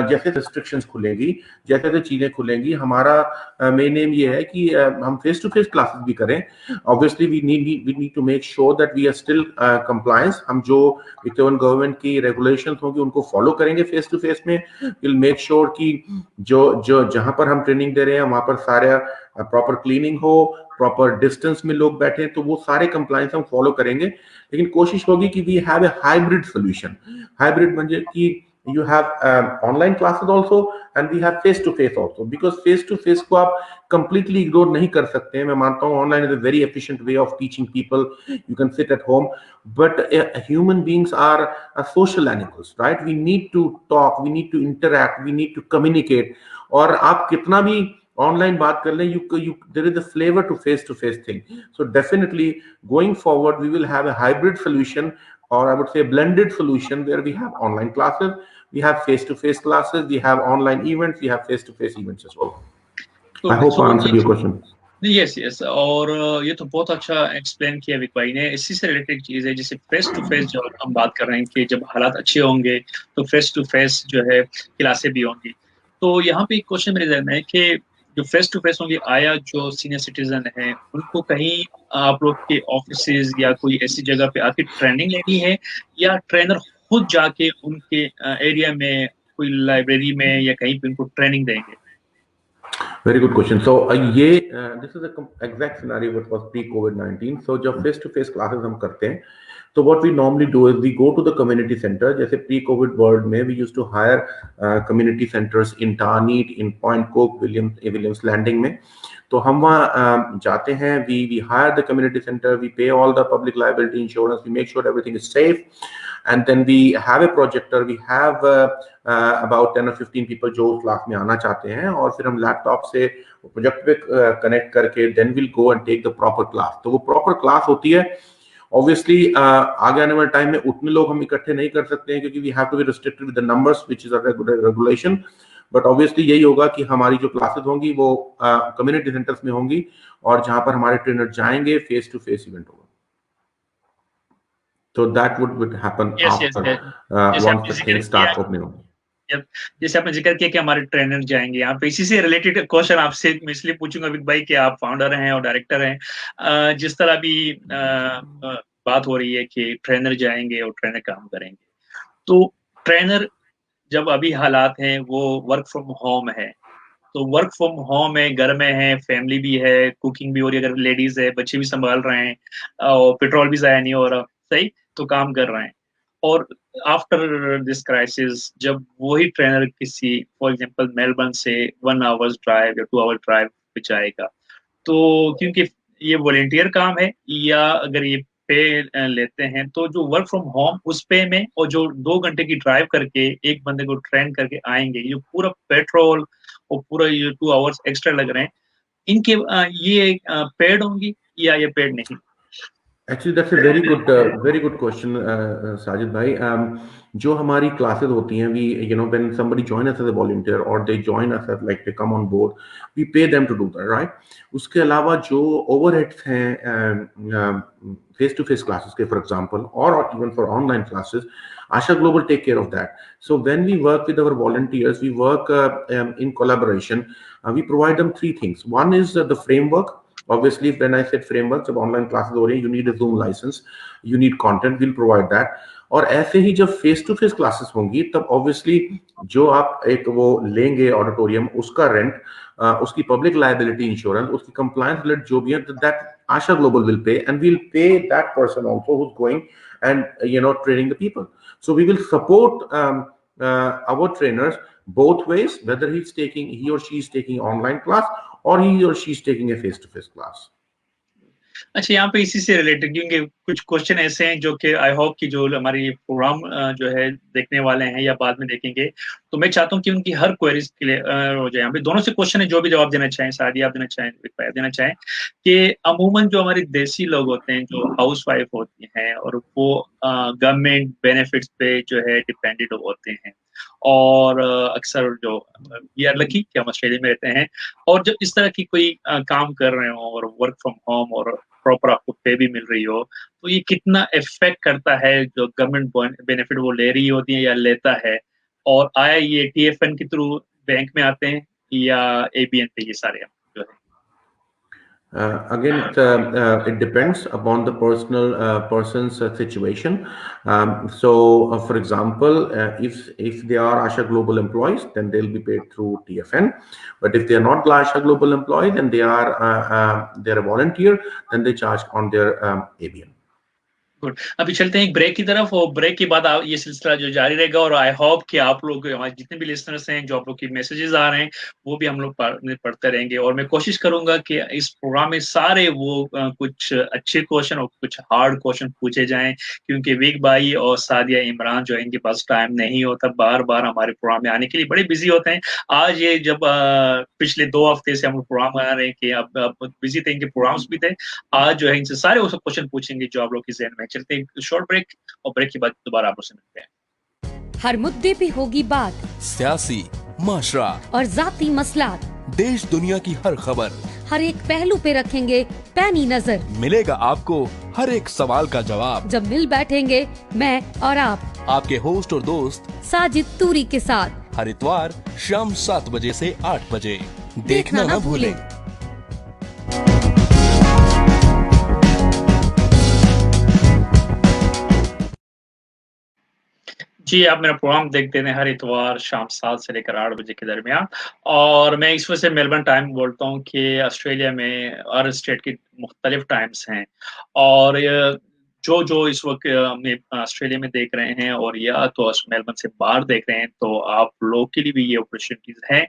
जैसे रिस्ट्रिक्शंस खुलेंगी, जैसे जैसे चीजें खुलेंगी, हमारा मेन एम ये है कि हम फेस टू फेस क्लासेस भी करें। Obviously we need to make sure that we are still compliance. हम जो विक्टोरियन गवर्नमेंट की रेगुलेशंस होंगी उनको फॉलो करेंगे फेस टू फेस में। विल मेक श्योर कि जो जहां पर हम ट्रेनिंग दे रहे हैं वहां पर सारे प्रॉपर क्लीनिंग हो, प्रॉपर डिस्टेंस में लोग बैठे, तो वो सारे कंप्लायंस हम फॉलो करेंगे। लेकिन कोशिश होगी कि we have a hybrid solution. Hybrid म्हणजे कि you have online classes also and we have face to face also, because face to face को आप completely ignore नहीं कर सकते हैं। मैं मानता हूँ online is a very efficient way of teaching people. You can sit at home, but human beings are social animals, right? We need to talk, we need to interact, we need to communicate. और आप कितना भी online बात कर लें, there is a flavor to face thing. So definitely going forward we will have a hybrid solution, or I would say a blended solution, where we have online classes, we have face-to-face classes, we have online events, we have face-to-face events as well. I hope I answered your question.
Yes और ये तो बहुत अच्छा explain किया Wick भाई ने। इसी से रिलेटेड चीज है, जैसे फेस टू फेस जो हम बात कर रहे हैं कि जब हालात अच्छे होंगे तो फेस टू फेस जो है क्लासें भी होंगी। तो यहाँ पे एक क्वेश्चन मेरे जहन में है कि जो फेस टू फेस होंगे, आया जो सीनियर सिटीजन है उनको कहीं आप लोग के ऑफिसेज या कोई ऐसी जगह पे आके ट्रेनिंग लेनी है, या ट्रेनर खुद जाके उनके एरिया में कोई लाइब्रेरी में या कहीं पे उनको ट्रेनिंग देंगे?
Very good question. So this is a exact scenario what was pre-COVID-19. So जब face to face classes हम करते हैं, so what we normally do is we go to the community center. जैसे pre-COVID world में we used to hire community centers in Tarneet, in Point Cook, Williams Landing में। तो हम वहाँ जाते हैं, we hire the community center, we pay all the public liability insurance, we make sure everything is safe, and then we have a projector, we have about 10 or 15 people जो उस class में आना चाहते हैं, और फिर हम लैपटॉप से प्रोजेक्ट पे कनेक्ट करके then we'll go and take the proper class। तो वो प्रॉपर क्लास होती है। ऑब्वियसली आगे आने वाले टाइम में उतने लोग हम इकट्ठे नहीं कर सकते हैं क्योंकि we have to be restricted with the numbers which is a regulation, but obviously यही होगा कि हमारी जो क्लासेस होंगी वो कम्युनिटी सेंटर्स में होंगी और जहां पर हमारे ट्रेनर जाएंगे, फेस टू फेस इवेंट होगा। So that would happen after once the things start opening up.
जैसे आपने जिक्र किया कि हमारे ट्रेनर जाएंगे, यहाँ पे इसी से रिलेटेड क्वेश्चन आपसे मैं इसलिए पूछूंगा विक भाई कि आप फाउंडर हैं और डायरेक्टर हैं। जिस तरह भी बात हो रही है कि ट्रेनर जाएंगे और ट्रेनर काम करेंगे, तो ट्रेनर जब अभी हालात हैं वो वर्क फ्रॉम होम है, तो वर्क फ्रॉम होम है, घर में है, फैमिली भी है, कुकिंग भी हो रही है, अगर लेडीज है, बच्चे भी संभाल रहे हैं और पेट्रोल भी जाया नहीं हो रहा, सही, तो काम कर रहे हैं। और आफ्टर दिस क्राइसिस जब वही ट्रेनर किसी फॉर एग्जांपल मेलबर्न से 1 आवर्स ड्राइव या 2 आवर ड्राइव पे जाएगा, तो क्योंकि ये वॉलंटियर काम है या अगर ये पे लेते हैं तो जो वर्क फ्रॉम होम उस पे में और जो 2 घंटे की ड्राइव करके एक बंदे को ट्रेन करके आएँगे, ये पूरा पेट्रोल और पूरा ये 2 आवर्स एक्स्ट्रा लग रहे हैं, इनके ये पेड होंगी या ये पेड नहीं?
Actually, that's a very good question, Sajid bhai. जो हमारी classes होती हैं, when somebody join us as a volunteer or they join us as like they come on board, we pay them to do that, right? उसके अलावा जो overheads हैं face to face classes के, for example, or even for online classes, Asha Global take care of that. So when we work with our volunteers, we work in collaboration. We provide them 3 things. One is the framework. Obviously, when I said framework, जब online classes हो रही हैं, you need a Zoom license, you need content, we'll provide that. और ऐसे ही जब face to face classes होंगी तब obviously जो आप एक वो लेंगे ऑडिटोरियम, उसका रेंट, उसकी पब्लिक लायबिलिटी इंश्योरेंस, उसकी कंप्लायंस रिलेटेड जो भी है, that Asha Global will pay and will pay that person also who is going and training the people. So we will support our trainers both ways, whether he or she is taking online class or he or she is taking a face to face class.
अच्छा, यहाँ पे इसी से related क्योंकि कुछ question ऐसे हैं जो कि आई होप कि जो हमारी प्रोग्राम जो है देखने वाले हैं या बाद में देखेंगे, तो मैं चाहता हूँ कि उनकी हर क्वेरीज क्लियर हो जाए. यहाँ पे दोनों से क्वेश्चन है, जो भी जवाब देना चाहें, सादिया आप देना चाहें, देना चाहें कि अमूमन जो हमारे देसी लोग होते हैं, जो हाउस वाइफ होती हैं और वो गवर्नमेंट बेनिफिट्स पे जो है डिपेंडेंट होते हैं और अक्सर जो वी आर लकी कि हम ऑस्ट्रेलिया में रहते हैं और जब इस तरह की कोई काम कर रहे हो और वर्क फ्रॉम होम और प्रॉपर आपको पे भी मिल रही हो, तो ये कितना इफेक्ट करता है जो गवर्नमेंट बेनिफिट वो ले रही होती है या लेता है, और आया ये टीएफएन के थ्रू बैंक में आते हैं या एबीएन पे ये सारे जो है?
Again, it depends upon the person's situation. So, for example, if they are Asha Global employees, then they'll be paid through TFN. But if they are not Asha Global employees, then they're a volunteer, then they charge on their ABN.
Good. अभी चलते हैं एक break की तरफ और break के बाद ये सिलसिला जो जारी रहेगा और आई होप कि आप लोग हमारे जितने भी लिसनर्स हैं, जो आप लोग की मैसेजेस आ रहे हैं, वो भी हम लोग पढ़ते रहेंगे और मैं कोशिश करूंगा कि इस प्रोग्राम में सारे वो कुछ अच्छे क्वेश्चन और कुछ हार्ड क्वेश्चन पूछे जाएं, क्योंकि विक भाई और सादिया इमरान जो है इनके पास टाइम नहीं होता बार बार हमारे प्रोग्राम में आने के लिए, बड़े बिजी होते हैं. आज ये जब पिछले 2 हफ्ते से हम प्रोग्राम बना रहे हैं कि अब बिजी थे, इनके प्रोग्राम्स भी थे, आज जो है इनसे सारे वो सब क्वेश्चन पूछेंगे जो आप लोग की ज़हन में. चलते हैं शॉर्ट ब्रेक और ब्रेक के बाद दोबारा आप लोग से मिलते हैं.
हर मुद्दे पे होगी बात,
सियासी, माशरा
और जाती मसलात,
देश दुनिया की हर खबर,
हर एक पहलू पे रखेंगे पैनी नजर.
मिलेगा आपको हर एक सवाल का जवाब
जब मिल बैठेंगे मैं और आप,
आपके होस्ट और दोस्त
साजिद तूरी के साथ,
हर इतवार शाम 7 बजे से 8 बजे.
देखना ना भूलें.
जी, आप मेरा प्रोग्राम देखते हैं हर इतवार शाम 7 से लेकर 8 बजे के दरमियान, और मैं इस वजह से मेलबर्न टाइम बोलता हूँ कि ऑस्ट्रेलिया में हर स्टेट की मुख्तलिफ टाइम्स हैं और जो इस वक्त अपने ऑस्ट्रेलिया में देख रहे हैं और या तो मेलबर्न से बाहर देख रहे हैं, तो आप लोग के लिए भी ये अपॉर्चुनिटीज हैं.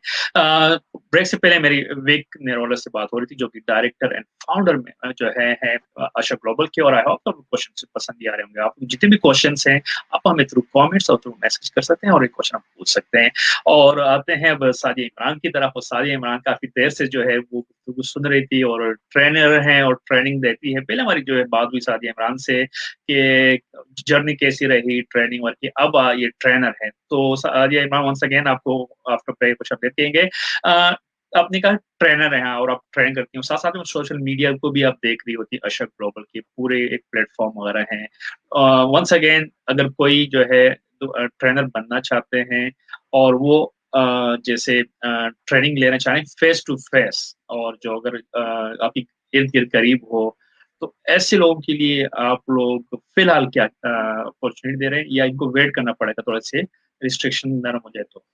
ब्रेक से पहले मेरी विक नेरोला से बात हो रही थी, जो कि डायरेक्टर एंड फाउंडर में जो है आशा ग्लोबल के, और आई होप आपको क्वेश्चन पसंद ही आ रहे होंगे. आप जितने भी क्वेश्चंस हैं आप हमें थ्रू कमेंट्स और थ्रू मैसेज कर सकते हैं और एक क्वेश्चन आप पूछ सकते हैं. और आते हैं अब सादिया इमरान की तरफ, और सादिया इमरान काफी देर से जो है वो सुन रही थी और ट्रेनर हैं और ट्रेनिंग देती है. पहले हमारी जो है बात हुई सादिया इमरान से कि जर्नी कैसी रही ट्रेनिंग वर्क की, अब ये ट्रेनर है. तो सादिया इमरान वंस अगेन आपको आफ्टर ब्रेक कुछ अपडेट देंगे. आपने कहा ट्रेनर हैं और आप ट्रेन करती हूँ, साथ साथ में सोशल मीडिया को भी आप देख रही होती है, अशक ग्लोबल के पूरे एक प्लेटफॉर्म वगैरह हैं. वंस अगेन अगर कोई जो है ट्रेनर बनना चाहते हैं और वो जैसे ट्रेनिंग लेना चाहें फेस टू फेस, और जो अगर आपकी इर्द गिर्द करीब हो, तो ऐसे लोगों के लिए आप लोग फिलहाल क्या अपॉर्चुनिटी दे रहे हैं या इनको वेट करना पड़ेगा थोड़ा से रिस्ट्रिक्शन नरम हो जाए तो?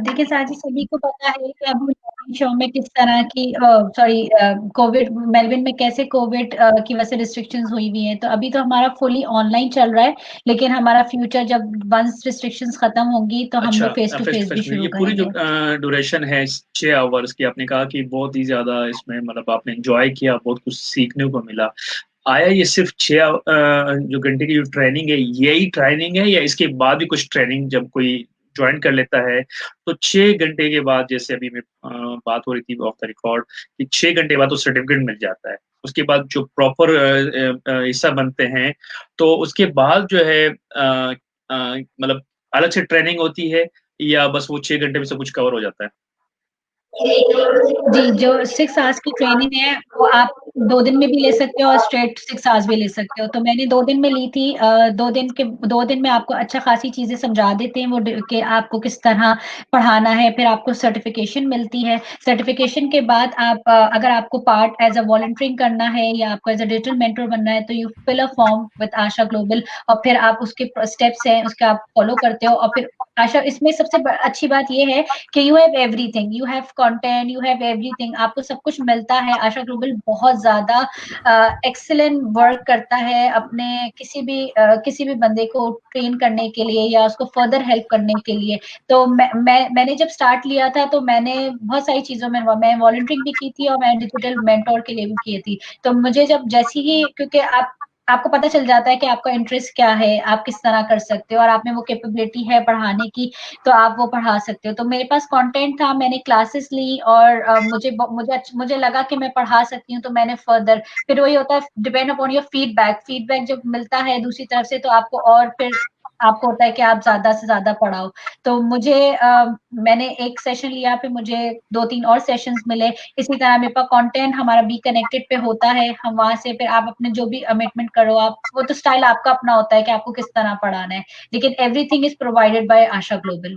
देखिए साजी, सभी को पता है कि अब शो में किस तरह की सॉरी कोविड मेलबर्न में कैसे कोविड की वजह से रिस्ट्रिक्शंस हुई हुई हैं। तो अभी तो हमारा फुली ऑनलाइन चल रहा है, लेकिन हमारा फ्यूचर जब वंस रिस्ट्रिक्शंस खत्म होंगी तो हम
अच्छा,
लोग face to
face to
face भी
फेस में
शुरू
ये पूरी जो
करेंगे।
ड्यूरेशन है 6 आवर्स की, आपने कहा कि बहुत ही ज़्यादा इसमें मतलब आपने एन्जॉय किया, बहुत कुछ सीखने को मिला। आया ये सिर्फ़ 6 जो घंटे की जो ट्रेनिंग है, यही ट्रेनिंग है या इसके बाद भी कुछ ट्रेनिंग जब कोई जॉइन कर लेता है, तो 6 घंटे के बाद जैसे अभी मैं बात हो रही थी ऑफ द रिकॉर्ड कि 6 घंटे बाद तो सर्टिफ़िकेट मिल जाता है। उसके बाद जो प्रॉपर हिस्सा बनते हैं, तो उसके बाद जो है मतलब अलग से ट्रेनिंग होती है या बस वो 6 घंटे में सब कुछ कवर हो जाता है?
जी, जो 6 आवर्स की ट्रेनिंग है, वो आप 2 दिन में भी ले सकते हो और स्ट्रेट 6 आवर्स भी ले सकते हो। तो मैंने 2 दिन में ली थी। 2 दिन में आपको अच्छा खासी चीज़ें समझा देते हैं वो ड कि आपको किस तरह पढ़ाना है, फिर आपको सर्टिफ़िकेशन मिलती है। सर्टिफ़िकेशन के बाद आप अगर आपको पार्ट एज़ अ वॉलंटियरिंग करना है या आपको एज़ अ डिजिटल मेंटर बनना है, तो you fill a form with Asha Global और फिर आप उसके स्टेप्स हैं, उसके आप फॉलो करते हो और फिर आशा इसमें सबसे अच्छी बात ये है कि you have everything, you have content, you have everything, आपको सब कुछ मिलता है। आशा ग्लोबल बहुत ज़्यादा एक्सीलेंट वर्क करता है अपने किसी भी बंदे को ट्रेन करने के लिए या उसको फर्दर हेल्प करने के लिए। तो मैंने जब स्टार्ट लिया था तो मैंने बहुत सारी चीज़ों में मैं वॉलंटियरिंग भी की थी और मैं डिजिटल मेंटर के लिए भी की थी। तो मुझे जब जैसे ही क्योंकि आपको पता चल जाता है कि आपका इंटरेस्ट क्या है, आप किस तरह कर सकते हो और आप में वो कैपेबिलिटी है पढ़ाने की, तो आप वो पढ़ा सकते हो। तो मेरे पास कंटेंट था, मैंने क्लासेस ली और मुझे लगा कि मैं पढ़ा सकती हूँ, तो मैंने फर्दर फिर वही होता है डिपेंड अपॉन योर फीडबैक जब मिलता है दूसरी तरफ से तो आपको और फिर आपको होता है कि आप ज़्यादा से ज़्यादा पढ़ाओ। तो मैंने एक सेशन लिया, फिर मुझे 2-3 और सेशंस मिले। इसी तरह मेरे पास कंटेंट हमारा बी कनेक्टेड पे होता है, हम वहाँ से फिर आप अपने जो भी कमिटमेंट करो आप, वो तो स्टाइल आपका अपना होता है कि आपको किस तरह पढ़ाना है, लेकिन everything is provided by Asha global.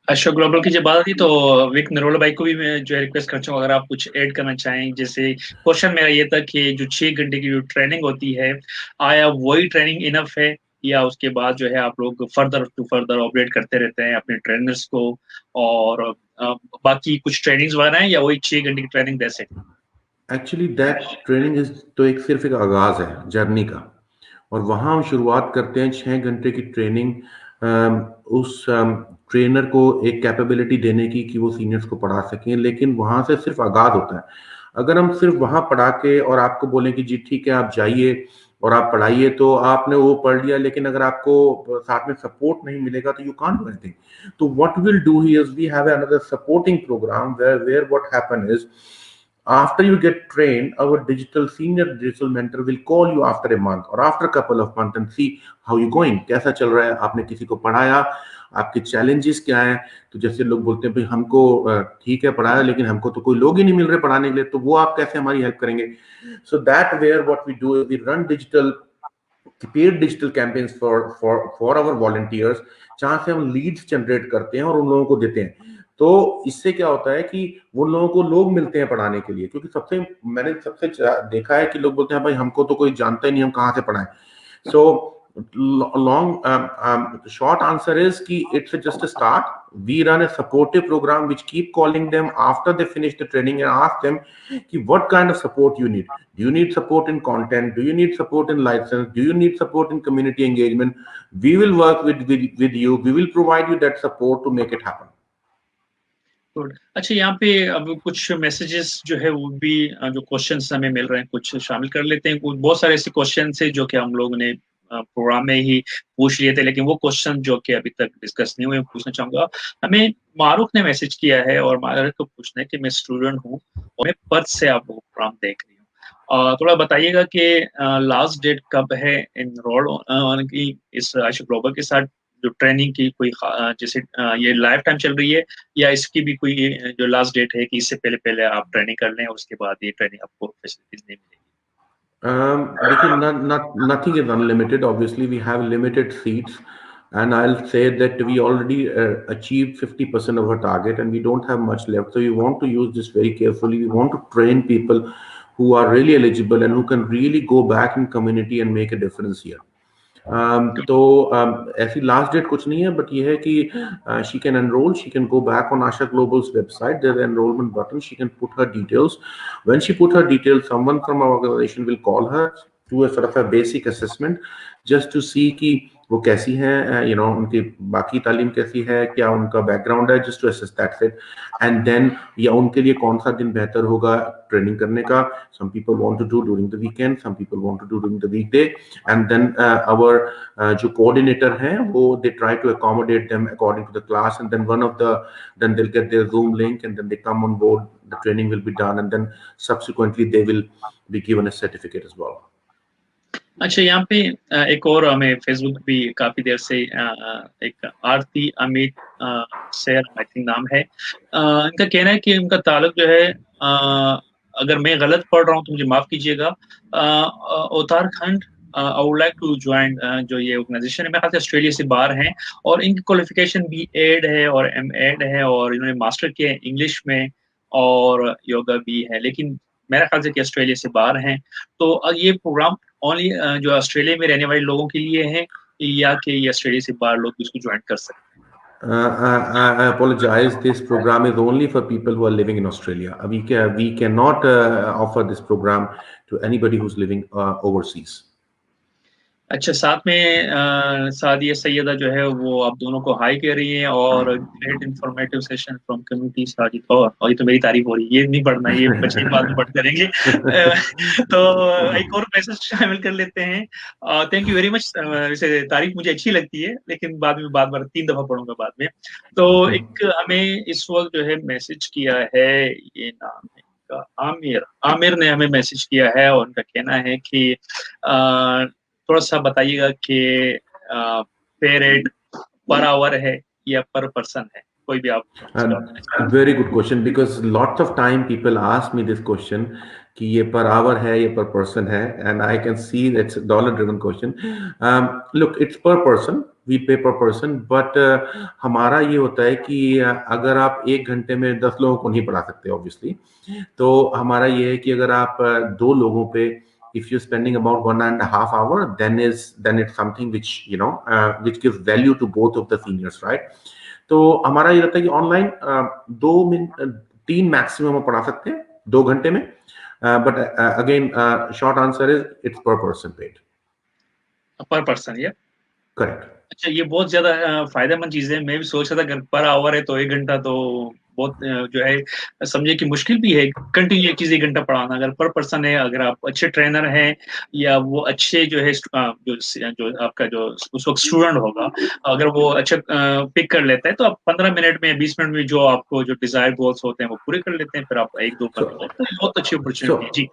अच्छा, ग्लोबल की जब बात आती तो विक नरोला भाई को भी मैं जो है रिक्वेस्ट करता चाहूँ अगर आप कुछ ऐड करना चाहें। जैसे क्वेश्चन मेरा ये था कि जो 6 घंटे की जो ट्रेनिंग होती है, आया वही ट्रेनिंग इनफ है या उसके बाद जो है आप लोग फर्दर टू फर्दर अपग्रेड करते रहते हैं अपने ट्रेनर्स को और बाकी कुछ ट्रेनिंग्स वगैरह हैं या वही 6 घंटे की training that's it?
Actually that training is तो एक सिर्फ एक आगाज है जर्नी का, और वहाँ हम शुरुआत करते हैं 6 घंटे की ट्रेनिंग उस ट्रेनर को एक कैपेबिलिटी देने की कि वो सीनियर्स को पढ़ा सकें, लेकिन वहाँ से सिर्फ आगाज होता है। अगर हम सिर्फ वहाँ पढ़ा के और आपको बोलें कि जी ठीक है आप जाइए और आप पढ़ाइए, तो आपने वो पढ़ लिया, लेकिन अगर आपको साथ में सपोर्ट नहीं मिलेगा तो यू कांट डू एनीथिंग। तो what will do here is we have another supporting programme where what happen is after you get trained, our senior digital mentor will call you after a month or after a couple of months and see how you going, कैसा चल रहा है, आपने किसी को पढ़ाया, आपके challenges क्या हैं। तो जैसे लोग बोलते हैं भाई हमको ठीक है पढ़ाया, लेकिन हमको तो कोई लोग ही नहीं मिल रहे पढ़ाने के लिए, तो वो आप कैसे हमारी हेल्प करेंगे। So that where what we do, we run paid digital campaigns for our volunteers, जहां से हम लीड्स जनरेट करते हैं और उन लोगों को देते हैं। तो इससे क्या होता है कि वो लोगों को लोग मिलते हैं पढ़ाने के लिए, क्योंकि मैंने सबसे देखा है कि लोग बोलते हैं भाई हमको तो कोई जानता ही नहीं, हम कहाँ से पढ़ाएं। सो short answer is कि it's just a start. We run a supportive program which keep calling them after they finish the training and ask them कि what kind of support you need. Do you need support in content? Do you need support in license? Do you need support in community engagement? We will work with you. We will provide you that support to make it happen.
Good. अच्छा, यहाँ पे अब कुछ messages जो है वो भी जो क्वेश्चंस हमें मिल रहे हैं कुछ शामिल कर लेते हैं। बहुत सारे ऐसे क्वेश्चन है जो कि हम लोगों ने प्रोग्राम में ही पूछ लिए थे, लेकिन वो क्वेश्चन जो कि अभी तक डिस्कस नहीं हुए पूछना चाहूंगा। हमें मारूफ ने मैसेज किया है और मारूफ को पूछना है कि मैं स्टूडेंट हूँ और मैं पर्थ से आप वो प्रोग्राम देख रही हूँ, थोड़ा बताइएगा कि लास्ट डेट कब है एनरोल की इस आशा ग्लोबल के साथ जो ट्रेनिंग की कोई जैसे ये लाइफ टाइम चल रही है या इसकी भी कोई जो लास्ट डेट है कि इससे पहले पहले आप ट्रेनिंग कर लें उसके बाद ये ट्रेनिंग आपको फैसिलिटीज नहीं मिलेगी?
देखिए, nothing is unlimited. Obviously, we have limited seats, and I'll say that we already achieved 50% of our target, and we don't have much left. So we want to use this very carefully. We want to train people who are really eligible and who can really go back in community and make a difference here. तो ऐसी last date कुछ नहीं है, but ये है कि she can enrol, she can go back on Asha Global's website, there is enrolment button, she can put her details. When she put her details, someone from our organisation will call her to a sort of a basic assessment, just to see कि वो कैसी हैं, you know, उनकी बाकी तालीम कैसी है, क्या उनका बैकग्राउंड है, just to assess that's it. And then या उनके लिए कौन सा दिन बेहतर होगा ट्रेनिंग करने का. Some people want to do during the weekend, some people want to do during the weekday. And then our जो कोऑर्डिनेटर हैं वो they try to accommodate them according to the class. And then one of the then they'll get their Zoom link and then they come on board, the training will be done, and then subsequently they will be given a certificate as well.
अच्छा, यहाँ पे एक और हमें Facebook भी काफी देर से एक आरती अमित शेर आई थिंक नाम है, इनका कहना है कि उनका ताल्लुक जो है, अगर मैं गलत पढ़ रहा हूँ तो मुझे माफ कीजिएगा, Uttarakhand, I would like to join, जो ये ऑर्गेनाइजेशन है, मेरे ख्याल से ऑस्ट्रेलिया से बाहर हैं और इनकी क्वालिफिकेशन भी एड है और एम.एड है और इन्होंने मास्टर किया है इंग्लिश में और योगा भी है, लेकिन मेरा ख्याल से कि ऑस्ट्रेलिया से बाहर हैं. तो ये प्रोग्राम ओनली जो ऑस्ट्रेलिया में रहने वाले लोगों के लिए है या कि ये ऑस्ट्रेलिया से बाहर लोग इसको ज्वाइन कर सकते हैं?
I apologize. This program is only for people who are living in Australia. We cannot offer this program to anybody who's living overseas.
अच्छा, साथ में सादिया सैयदा जो है वो आप दोनों को हाई कह रही हैं और great informative session from community Sajid, और ये तो मेरी तारीफ हो रही है, ये नहीं पढ़ना, ये बच्चे बाद में पढ़ करेंगे. तो एक और मैसेज शामिल कर लेते हैं. Thank you very much. वैसे तारीफ मुझे अच्छी लगती है लेकिन बाद में बार 3 दफा पढ़ूंगा बाद में. तो एक हमें इस वक्त जो है मैसेज किया है, ये नाम है आमिर ने हमें मैसेज किया है और उनका कहना है कि थोड़ा सा बताइएगा कि पे रेट पर आवर है या पर पर्सन है, कोई भी आप.
Very good question, because lots of time people ask me this question कि ये पर आवर है या पर पर्सन है, and I can see that's dollar driven question. Look, it's पर पर्सन, वी पे पर पर्सन, बट हमारा ये होता है कि अगर आप 1 घंटे में 10 लोगों को नहीं पढ़ा सकते ऑब्वियसली, तो हमारा ये है कि अगर आप 2 लोगों पे if you're spending about 1.5 hours, then it's something which, you know, which gives value to both of the seniors, right? तो हमारा ये रहता है कि ऑनलाइन 3 मैक्सिमम हम पढ़ा सकते हैं 2 घंटे में, but again short answer is it's पर पर्सन पेड.
पर पर्सन, ये
करेक्ट.
अच्छा, ये बहुत ज्यादा फायदेमंद चीज है. मैं भी सोच रहा था अगर पर आवर है तो 1 घंटा तो बहुत जो है समझे कि मुश्किल भी है कंटिन्यू एक चीज 1 घंटा पढ़ाना. अगर पर पर्सन है, अगर आप अच्छे ट्रेनर हैं या वो अच्छे जो है जो आपका जो उस वक्त स्टूडेंट होगा, अगर वो अच्छा पिक कर लेता है तो आप 15 मिनट में 20 मिनट में जो आपको जो डिजायर गोल्स होते हैं वो पूरे कर लेते हैं. फिर आप 1-2 बहुत अच्छी अपॉर्चुनिटी है जी.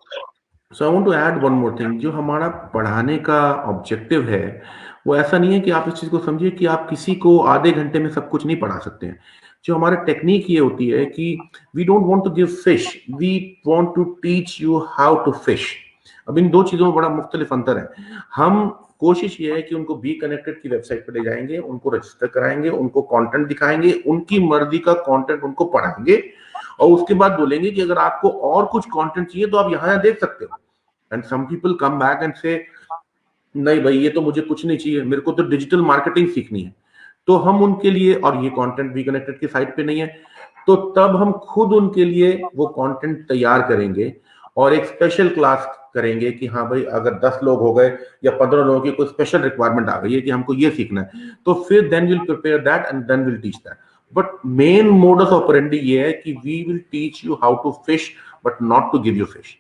So I want to add one more thing. जो हमारा पढ़ाने का ऑब्जेक्टिव है वो ऐसा नहीं है कि आप इस चीज को समझिए कि आप किसी को आधे घंटे में सब कुछ नहीं पढ़ा सकते हैं. जो हमारी टेक्निक ये होती है कि we don't want to give fish, we want to teach you how to fish. अब इन 2 चीजों में बड़ा मुख्तलिफ अंतर है. हम कोशिश ये है कि उनको बी कनेक्टेड की वेबसाइट पर ले जाएंगे, उनको रजिस्टर कराएंगे, उनको कंटेंट दिखाएंगे, उनकी मर्जी का कंटेंट उनको पढ़ाएंगे और उसके बाद बोलेंगे कि अगर आपको और कुछ कंटेंट चाहिए तो आप यहाँ देख सकते हो. And some people come back and से नहीं भाई ये तो मुझे कुछ नहीं चाहिए, मेरे को तो डिजिटल मार्केटिंग सीखनी है. तो हम उनके लिए, और ये कंटेंट भी कनेक्टेड की साइट पे नहीं है, तो तब हम खुद उनके लिए वो कंटेंट तैयार करेंगे और एक स्पेशल क्लास करेंगे कि हाँ भाई अगर 10 लोग हो गए या 15 लोगों की कोई स्पेशल रिक्वायरमेंट आ गई है कि हमको ये सीखना है, तो फिर then will prepare that and then will teach that. But main modus operandi ये है कि we will teach you how to fish but not to give you fish.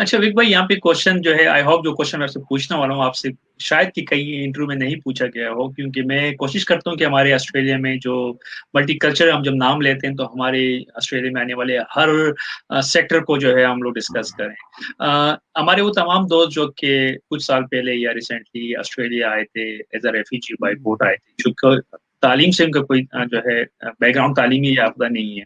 अच्छा विक भाई, यहाँ पे क्वेश्चन जो है, आई होप जो क्वेश्चन मैं आपसे पूछने वाला हूँ आपसे शायद कि कई इंटरव्यू में नहीं पूछा गया हो, क्योंकि मैं कोशिश करता हूँ कि हमारे ऑस्ट्रेलिया में जो मल्टीकल्चर हम जब नाम लेते हैं तो हमारे ऑस्ट्रेलिया में आने वाले हर सेक्टर को जो है हम लोग डिस्कस करें. हमारे वो तमाम दोस्त जो कि कुछ साल पहले या रिसेंटली ऑस्ट्रेलिया आए थे as a refugee by boat आए थे, जो तालीम से उनका कोई जो है बैकग्राउंड तालीमी याफ्ता नहीं है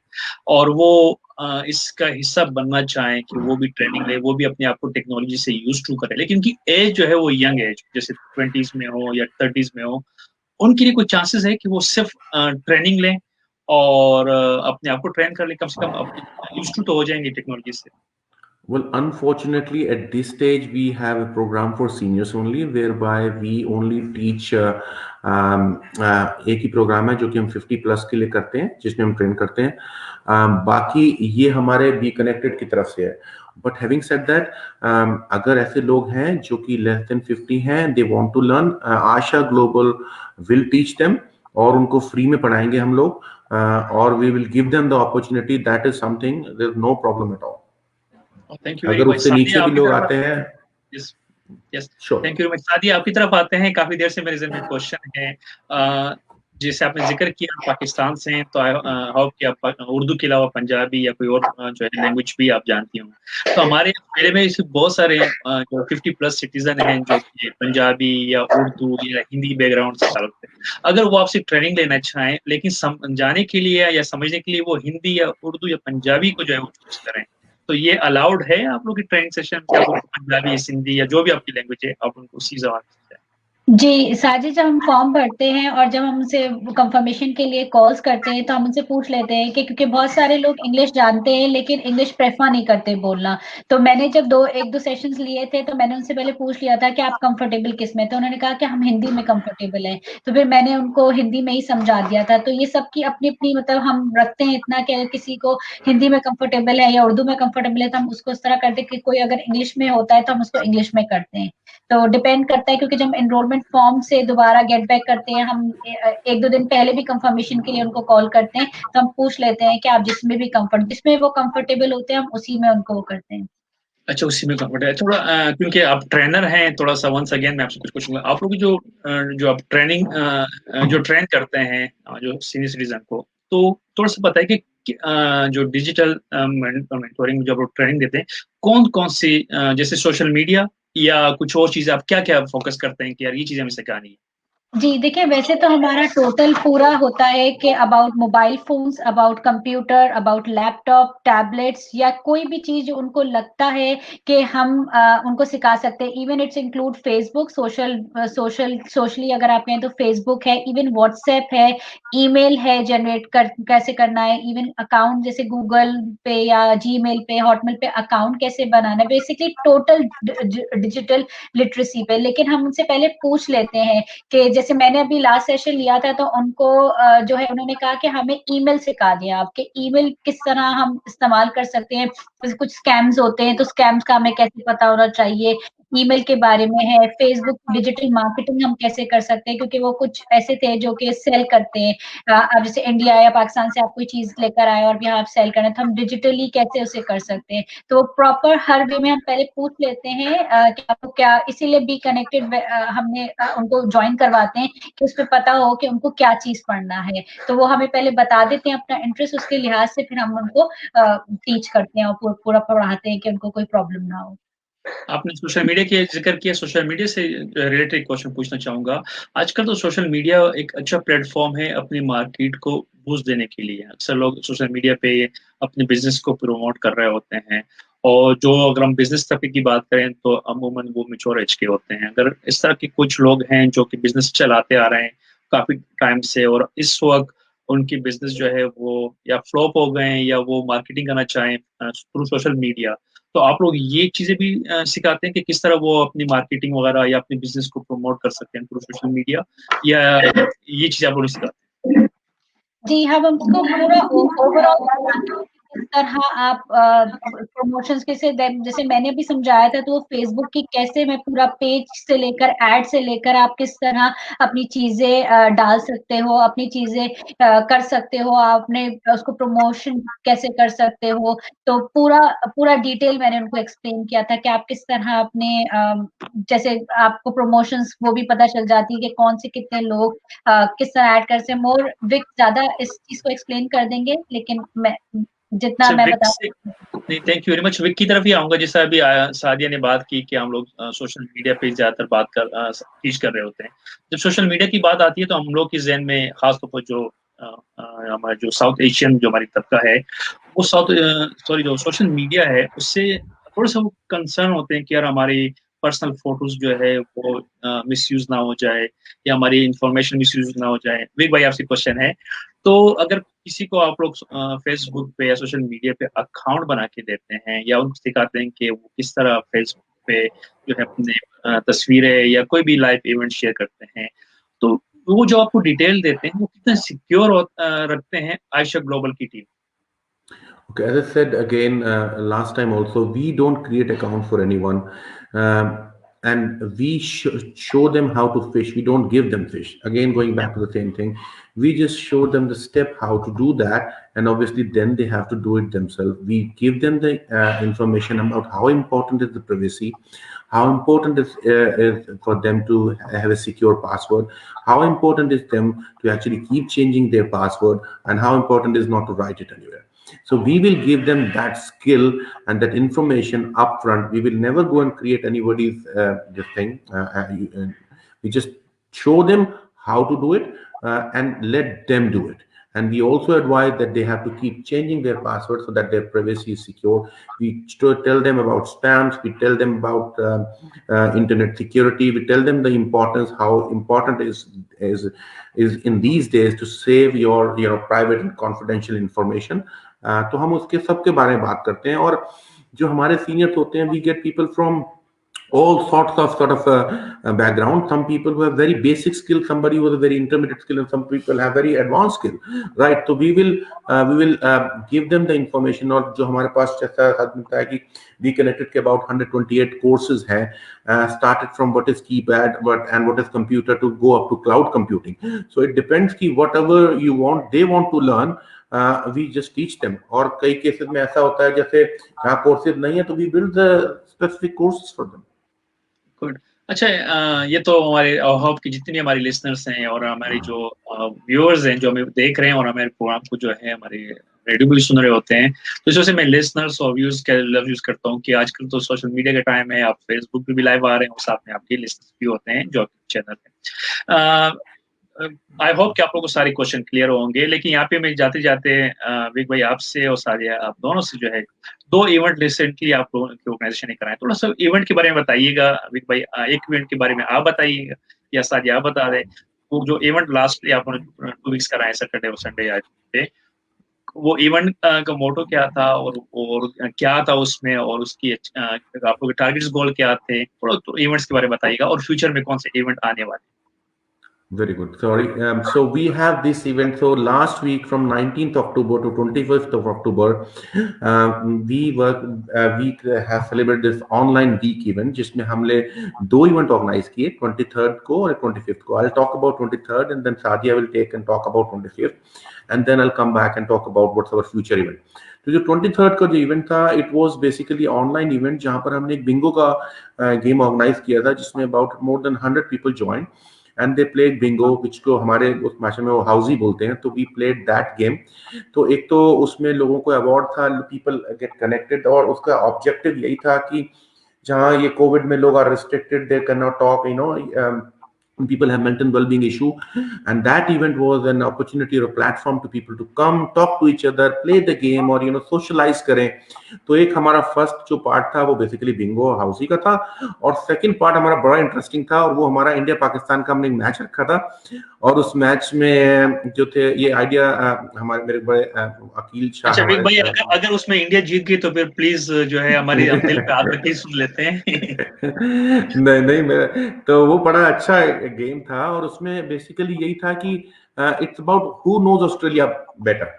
और वो इसका हिस्सा बनना चाहें कि वो भी ट्रेनिंग ले, वो भी अपने आप को टेक्नोलॉजी से यूज टू करे, लेकिन उनकी एज जो है वो यंग एज जैसे 20s में हो या 30s में हो, उनके लिए कोई चांसेस है कि वो सिर्फ ट्रेनिंग लें और अपने आप को ट्रेन कर ले, कम से कम यूज टू तो हो जाएंगे टेक्नोलॉजी से.
Well, unfortunately, at this stage, we have a program for seniors only, whereby we only teach एक ही प्रोग्राम है जो कि हम 50+ के लिए करते हैं, जिसमें हम ट्रेन करते हैं। बाकी ये हमारे बी कनेक्टेड की तरफ से है। बट हैविंग सेड दैट, अगर ऐसे लोग हैं जो कि लेस देन 50 हैं, they want to learn, Asha Global will teach them, और उनको फ्री में पढ़ाएंगे हम लोग, और we will give them the opportunity. That is something, there is no problem at all.
Thank you very
अगर
मच।
उससे नीचे भी लोग आते हैं,
yes yes,
sure.
Thank you very much. Sadia, आपकी तरफ आते हैं। काफी देर से मेरे ज़हन में क्वेश्चन है। जैसे आपने जिक्र किया पाकिस्तान से हैं, तो आई होप कि आप उर्दू के अलावा पंजाबी या कोई और जो है लैंग्वेज भी आप जानती होंगी। तो हमारे मेरे में ऐसे बहुत सारे जो 50+ सिटीजन हैं जो कि पंजाबी या उर्दू या हिंदी बैकग्राउंड से ताल्लुक है। अगर वो आपसे ट्रेनिंग लेना चाहें, लेकिन समझाने के लिए या समझने के लिए वो हिंदी या उर्दू या पंजाबी को जो है वो चूज करें, तो ये अलाउड है आप लोग की ट्रेनिंग सेशन? क्या वो पंजाबी, सिंधी या जो भी आपकी लैंग्वेज है आप उनको उसी ज़बान में सिखाएं?
जी, साजिद, जब हम फॉर्म भरते हैं और जब हम उनसे कंफर्मेशन के लिए कॉल्स करते हैं, तो हम उनसे पूछ लेते हैं कि क्योंकि बहुत सारे लोग इंग्लिश जानते हैं लेकिन इंग्लिश प्रेफर नहीं करते बोलना। तो मैंने जब 1-2 सेशंस लिए थे, तो मैंने उनसे पहले पूछ लिया था कि आप कंफर्टेबल किस में? तो उन्होंने कहा कि हम हिंदी में कंफर्टेबल हैं। तो फिर मैंने उनको हिंदी में ही समझा दिया था। तो ये सबकी अपनी-अपनी, मतलब हम रखते हैं इतना कि अगर किसी को हिंदी में कंफर्टेबल है या उर्दू में कंफर्टेबल है, तो हम उसको उस तरह करते हैं कि कोई अगर इंग्लिश में होता है, तो हम उसको इंग्लिश में करते हैं। तो डिपेंड करता है, क्योंकि जब एनरोलमेंट फॉर्म से दोबारा गेट बैक करते हैं, हम 1-2 दिन पहले भी कंफर्मेशन के लिए उनको कॉल करते हैं, तो हम पूछ लेते हैं कि आप जिसमें वो कंफर्टेबल होते हैं, हम उसी में उनको वो करते हैं।
अच्छा, उसी में कंफर्ट है। थोड़ा क्योंकि आप ट्रेनर हैं, थोड़ा-सा वंस अगेन मैं आपसे कुछ पूछूँगा। आप लोग जो आप जो ट्रेन करते हैं जो सीनियर सिटीज़न को, तो थोड़ा-सा बताइए कि जो डिजिटल मेंटोरिंग जब आप ट्रेनिंग देते हैं, कौन-कौन सी जैसे सोशल मीडिया या कुछ और चीज़ें आप क्या-क्या फ़ोकस करते हैं कि यार ये चीज़ हमें सिखानी है?
जी, देखिए, वैसे तो हमारा टोटल पूरा होता है कि about mobile phones, about computer, about laptop, tablets या कोई भी चीज़ जो उनको लगता है कि हम उनको सिखा सकते हैं। Even it's include Facebook, socially अगर आप कहें तो फेसबुक है, इवन व्हाट्सएप है, ईमेल है जनरेट कर कैसे करना है, इवन अकाउंट जैसे गूगल पे या जीमेल पे, हॉटमेल पे अकाउंट कैसे बनाना है, बेसिकली टोटल डिजिटल लिटरेसी पे। लेकिन हम उनसे पहले पूछ लेते हैं कि जैसे मैंने अभी लास्ट सेशन लिया था, तो उनको जो है उन्होंने कहा कि हमें ईमेल सिखा दें आप, कि ईमेल किस तरह हम इस्तेमाल कर सकते हैं। जैसे कुछ स्कैम्स होते हैं, तो स्कैम्स का हमें कैसे पता होना चाहिए, ईमेल के बारे में है। फेसबुक डिजिटल मार्केटिंग हम कैसे कर सकते हैं, क्योंकि वो कुछ ऐसे थे जो कि सेल करते हैं। अब जैसे इंडिया या पाकिस्तान से आप कोई चीज़ लेकर आए और यहाँ आप सेल करना है, तो हम डिजिटली कैसे उसे कर सकते हैं। तो प्रॉपर हर वे में हम पहले पूछ लेते हैं कि आपको क्या, इसीलिए बी कनेक्टेड हमने उनको जॉइन करवाते हैं कि उसपे पता हो कि उनको क्या चीज़ पढ़ना है। तो वो हमें पहले बता देते हैं अपना इंटरेस्ट, उसके लिहाज से फिर हम उनको टीच करते हैं और पूरा पढ़ाते हैं कि उनको कोई प्रॉब्लम ना हो।
आपने सोशल मीडिया के ज़िक्र किया, सोशल मीडिया से रिलेटेड क्वेश्चन पूछना चाहूँगा। आजकल तो सोशल मीडिया एक अच्छा प्लेटफ़ॉर्म है अपनी मार्केट को बूस्ट देने के लिए। अक्सर लोग सोशल मीडिया पे अपने बिज़नेस को प्रमोट कर रहे होते हैं, और जो अगर हम बिज़नेस तबके की बात करें तो अमूमन वो मैच्योर एज के होते हैं। अगर इस तरह के कुछ लोग हैं जो कि बिज़नेस चलाते आ रहे हैं काफ़ी टाइम से, और इस वक़्त उनकी बिज़नेस जो है वो या फ्लॉप हो गए हैं या वो मार्केटिंग करना चाहें थ्रू सोशल मीडिया, तो आप लोग ये चीज़ें भी सिखाते हैं कि किस तरह वो अपनी मार्केटिंग वगैरह या अपने बिज़नेस को प्रमोट कर सकते हैं थ्रू सोशल मीडिया, या ये चीज़ें आप लोग सिखाते हैं?
जी, हम उसको पूरा ओवरऑल बताते हैं कि किस तरह आप प्रमोशंस कैसे दें, जैसे मैंने भी समझाया था, तो वो फेसबुक की कैसे मैं पूरा पेज से लेकर ऐड से लेकर आप किस तरह अपनी चीज़ें डाल सकते हो, अपनी चीज़ें कर सकते हो, आपने उसको प्रमोशन कैसे कर सकते हो। तो पूरा पूरा डिटेल मैंने उनको एक्सप्लेन किया था कि आप किस तरह अपने जैसे आपको प्रमोशंस वो भी पता चल जाती है कि कौन से कितने लोग किस तरह ऐड कर से मोर विक ज़्यादा इस चीज़ को एक्सप्लेन कर देंगे, लेकिन मैं जितना
अच्छा,
मैं
विक
बता
से नहीं, thank you very much. Vic की तरफ ही आऊँगा। जैसा अभी सादिया ने बात की कि हम लोग सोशल मीडिया पे ज़्यादातर टीच कर रहे होते हैं। जब सोशल मीडिया की बात आती है तो हम लोग के ज़हन में ख़ास तौर पर जो हमारा जो साउथ एशियन जो हमारी तबका है, वो जो सोशल मीडिया है उससे थोड़ा-सा वो कंसर्न होते हैं कि यार हमारी पर्सनल फोटोज जो है वो मिसयूज ना हो जाए या हमारी इंफॉर्मेशन मिसयूज ना हो जाए। विक भाई आपसे क्वेश्चन है, तो अगर किसी को आप लोग फेसबुक पे या सोशल मीडिया पे अकाउंट बना के देते हैं या उनको सिखाते हैं कि वो किस तरह फेसबुक पे जो है अपने तस्वीरें या कोई भी लाइव इवेंट शेयर करते हैं, तो वो जो आपको डिटेल देते हैं वो कितना सिक्योर रखते हैं आयशा ग्लोबल की team?
Okay, as I said again last time also, we don't create accounts for anyone, and we show them how to fish. We don't give them fish. Again, going back to the same thing, we just show them the step how to do that, and obviously then they have to do it themselves. We give them the information about how important is the privacy, how important is for them to have a secure password, how important is them to actually keep changing their password, and how important is not to write it anywhere. So we will give them that skill and that information upfront. We will never go and create anybody's this thing. We just show them how to do it and let them do it. And we also advise that they have to keep changing their password so that their privacy is secure. We tell them about spams. We tell them about internet security. We tell them the importance, how important is in these days to save your private and confidential information. तो हम उसके सब के बारे में बात करते हैं, और जो हमारे सीनियर्स होते हैं, we get people from all sorts of background. Some people who have very basic skill, somebody who has a very intermediate skill, and some people have very advanced skill, right? So we will give them the information. और जो हमारे पास जैसा मिलता है कि we connected के about 128 courses हैं, started from what is keypad and what is computer to go up to cloud computing. So it depends कि whatever you want, they want to learn, we just teach them. और कई cases में ऐसा होता है जैसे यहाँ कोर्सेज नहीं है तो we build the specific courses for them.
Good. अच्छा, ये तो हमारे होप की जितनी हमारी लिसनर्स हैं और हमारे जो व्यूअर्स हैं जो हमें देख रहे हैं और हमारे प्रोग्राम को जो है हमारे रेडियो भी सुन रहे होते हैं, तो इस वजह से मैं लिसनर्स और व्यूअर्स का लफ्ज यूज करता हूँ कि आजकल तो सोशल मीडिया का टाइम है, आप फेसबुक पे भी लाइव आ रहे हैं और साथ में आपके लिसनर्स भी होते हैं जो आपके चैनल है। आई होप कि आप लोगों को सारे क्वेश्चन क्लियर होंगे, लेकिन यहाँ पे मैं जाते जाते विक भाई आपसे और सादिया आप दोनों से जो है 2 इवेंट रिसेंटली आप लोगों की ऑर्गेनाइजेशन ने कराए, थोड़ा सा इवेंट के बारे में बताइएगा। विक भाई एक इवेंट के बारे में आप बताइएगा या सादिया आप बता दें। वो जो इवेंट लास्ट आपने 2 वीक्स कराए, सैटरडे और संडे आज थे, वो इवेंट का मोटो क्या था और क्या था उसमें, और उसकी आप लोगों के टारगेट्स गोल क्या थे, थोड़ा तो इवेंट्स के बारे में बताइएगा और फ्यूचर में कौन से इवेंट आने वाले।
Very good. Sorry. So we have this event. So last week from 19th October to 21st of October, we have celebrated this online week event, जिसमें हमने 2 इवेंट ऑर्गेनाइज किए, 23rd को और 25th को. I'll talk about 23rd and then Sadia will take and talk about 25th, and then I'll come back and talk about what's our future event. तो जो 23rd का जो इवेंट था, it was basically online event जहां पर हमने एक Bingo का गेम ऑर्गेनाइज किया था, जिसमें about more than 100 people join and they played bingo, which को हमारे उस भाषा में वो हाउजी बोलते हैं. तो we played that game. तो एक तो उसमें लोगों को अवार्ड था, people get connected, और उसका ऑब्जेक्टिव यही था कि जहाँ ये कोविड में लोग are restricted, they cannot talk, people have mental well-being issue, and that event was an opportunity or a platform to people to come talk to each other, play the game, और socialize करें. तो एक हमारा first जो part था वो basically Bingo और हाउसी का था, और सेकंड पार्ट हमारा बड़ा इंटरेस्टिंग था, और वो हमारा इंडिया पाकिस्तान का हमने मैच रखा था. और उस मैच में जो थे ये आइडिया हमारे मेरे बड़े अकील शाह.
अच्छा विक भाई, अगर उसमें इंडिया जीत गई तो फिर प्लीज जो है हमारे हम दिल पे हाथ रख के सुन लेते हैं.
नहीं मेरा तो वो बड़ा अच्छा गेम था, और उसमें बेसिकली यही था कि it's about who knows Australia better.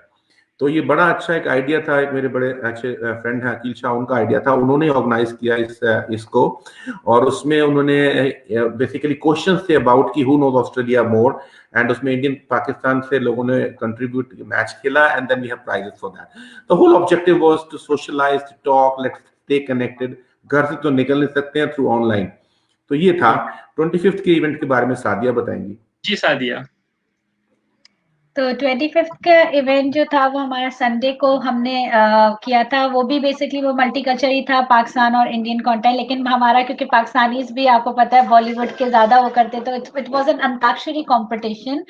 तो ये बड़ा अच्छा एक आइडिया था, एक मेरे बड़े अच्छे फ्रेंड हैं अकील शाह, उनका आइडिया था, उन्होंने ऑर्गेनाइज किया इसको. और उसमें उन्होंने बेसिकली क्वेश्चन थे अबाउट कि who knows Australia more, and उसमें इंडियन पाकिस्तान से लोगों ने कंट्रीब्यूट मैच खेला, and then we have prizes for that. The whole objective was to socialize, to talk, let's stay connected. घर से तो निकल नहीं सकते हैं थ्रू ऑनलाइन. तो ये था 25th के इवेंट के बारे में सादिया बताएंगी.
जी सादिया.
तो 25th का इवेंट जो था वो हमारा संडे को हमने किया था। वो भी बेसिकली वो मल्टीकल्चर ही था, पाकिस्तान और इंडियन कंटेंट, लेकिन हमारा क्योंकि पाकिस्तानीज भी आपको पता है बॉलीवुड के ज्यादा वो करते, तो it was an antakshari competition.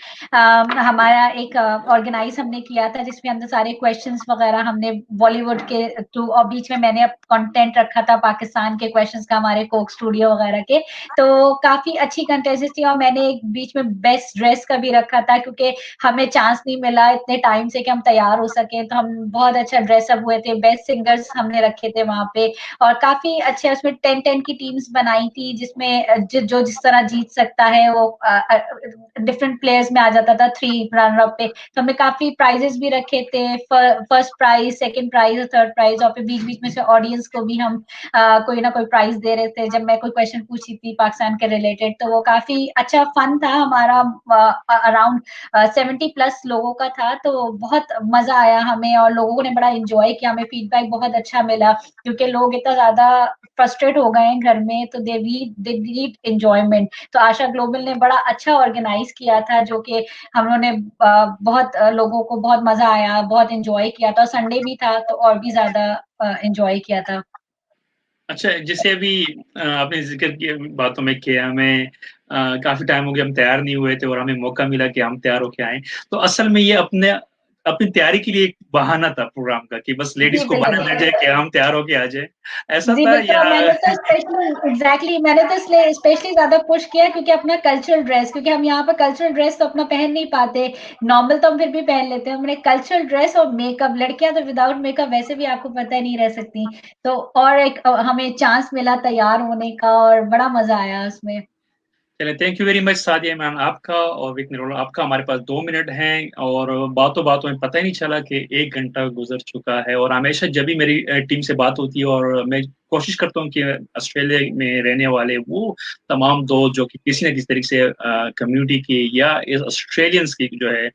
हमारा एक ऑर्गेनाइज हमने किया था जिसमें अंदर सारे क्वेश्चंस वगैरह हमने बॉलीवुड के टू, और बीच में मैंने कंटेंट रखा था पाकिस्तान के क्वेश्चंस का, हमारे कोक स्टूडियो वगैरह के। तो काफी अच्छी कंटेस्ट थी, और मैंने एक बीच में बेस्ट ड्रेस का भी रखा था क्योंकि हमें चांस नहीं मिला इतने टाइम से कि हम तैयार हो सके, तो हम बहुत अच्छा ड्रेसअप हुए थे। बेस्ट सिंगर्स हमने रखे थे वहां पे, और काफी अच्छे उसमें 10-10 की टीम्स बनाई थी, जिसमें जो जिस तरह जीत सकता है वो डिफरेंट प्लेयर्स में आ जाता था 3 रनर अप पे। तो हमने काफी प्राइजेस भी रखे थे, फर्स्ट प्राइज, सेकंड प्राइज और थर्ड प्राइज, और फिर बीच बीच में से ऑडियंस को भी हम कोई ना कोई प्राइज दे रहे थे जब मैं कोई क्वेश्चन पूछी थी पाकिस्तान के रिलेटेड। तो वो काफी अच्छा फन था हमारा, अराउंड 70+ लोगों का था, तो बहुत मजा आया हमें और लोगों ने बड़ा एंजॉय किया। हमें फीडबैक बहुत अच्छा मिला क्योंकि लोग इतना ज्यादा फ्रस्ट्रेट हो गए हैं घर में, तो दे नीड एंजॉयमेंट। तो आशा ग्लोबल ने बड़ा अच्छा ऑर्गेनाइज किया था, जो कि हम लोगों ने बहुत लोगों को बहुत मजा आया, बहुत एंजॉय किया था। संडे भी था तो और भी ज्यादा एंजॉय किया था।
अच्छा, जैसे अभी आपने ज़िक्र किया, बातों में किया, हमें काफ़ी टाइम हो गया, हम तैयार नहीं हुए थे और हमें मौका मिला कि हम तैयार होके आएँ। तो असल में ये अपनी तैयारी के लिए एक बहाना था प्रोग्राम का कि बस लेडीज़
जी
को बहाना
बिल्कुल।
मिल जाए कि हम तैयार होके आ जाएँ, ऐसा
जी
था
बिल्कुल,
या?
और मैंने तो इसलिए स्पेशली ज्यादा पुश किया क्योंकि अपना कल्चरल ड्रेस, क्योंकि हम यहाँ पे कल्चरल ड्रेस तो अपना पहन नहीं पाते, नॉर्मल तो हम फिर भी पहन लेते हैं। हमने कल्चरल ड्रेस और मेकअप, लड़कियां तो विदाउट मेकअप वैसे भी आपको पता ही नहीं रह सकती, तो और एक हमें चांस मिला तैयार होने का और बड़ा मजा आया उसमें।
चलिए, thank you very much Sadia Imran आपका और विक निरोल आपका। हमारे पास 2 मिनट हैं और बातों-बातों में पता ही नहीं चला कि 1 घंटा गुज़र चुका है। और हमेशा जब भी मेरी टीम से बात होती है और मैं कोशिश करता हूँ कि ऑस्ट्रेलिया में रहने वाले वो तमाम दोस्त जो कि किसी न किसी तरीके से कम्युनिटी की या इस ऑस्ट्रेलियंस की जो है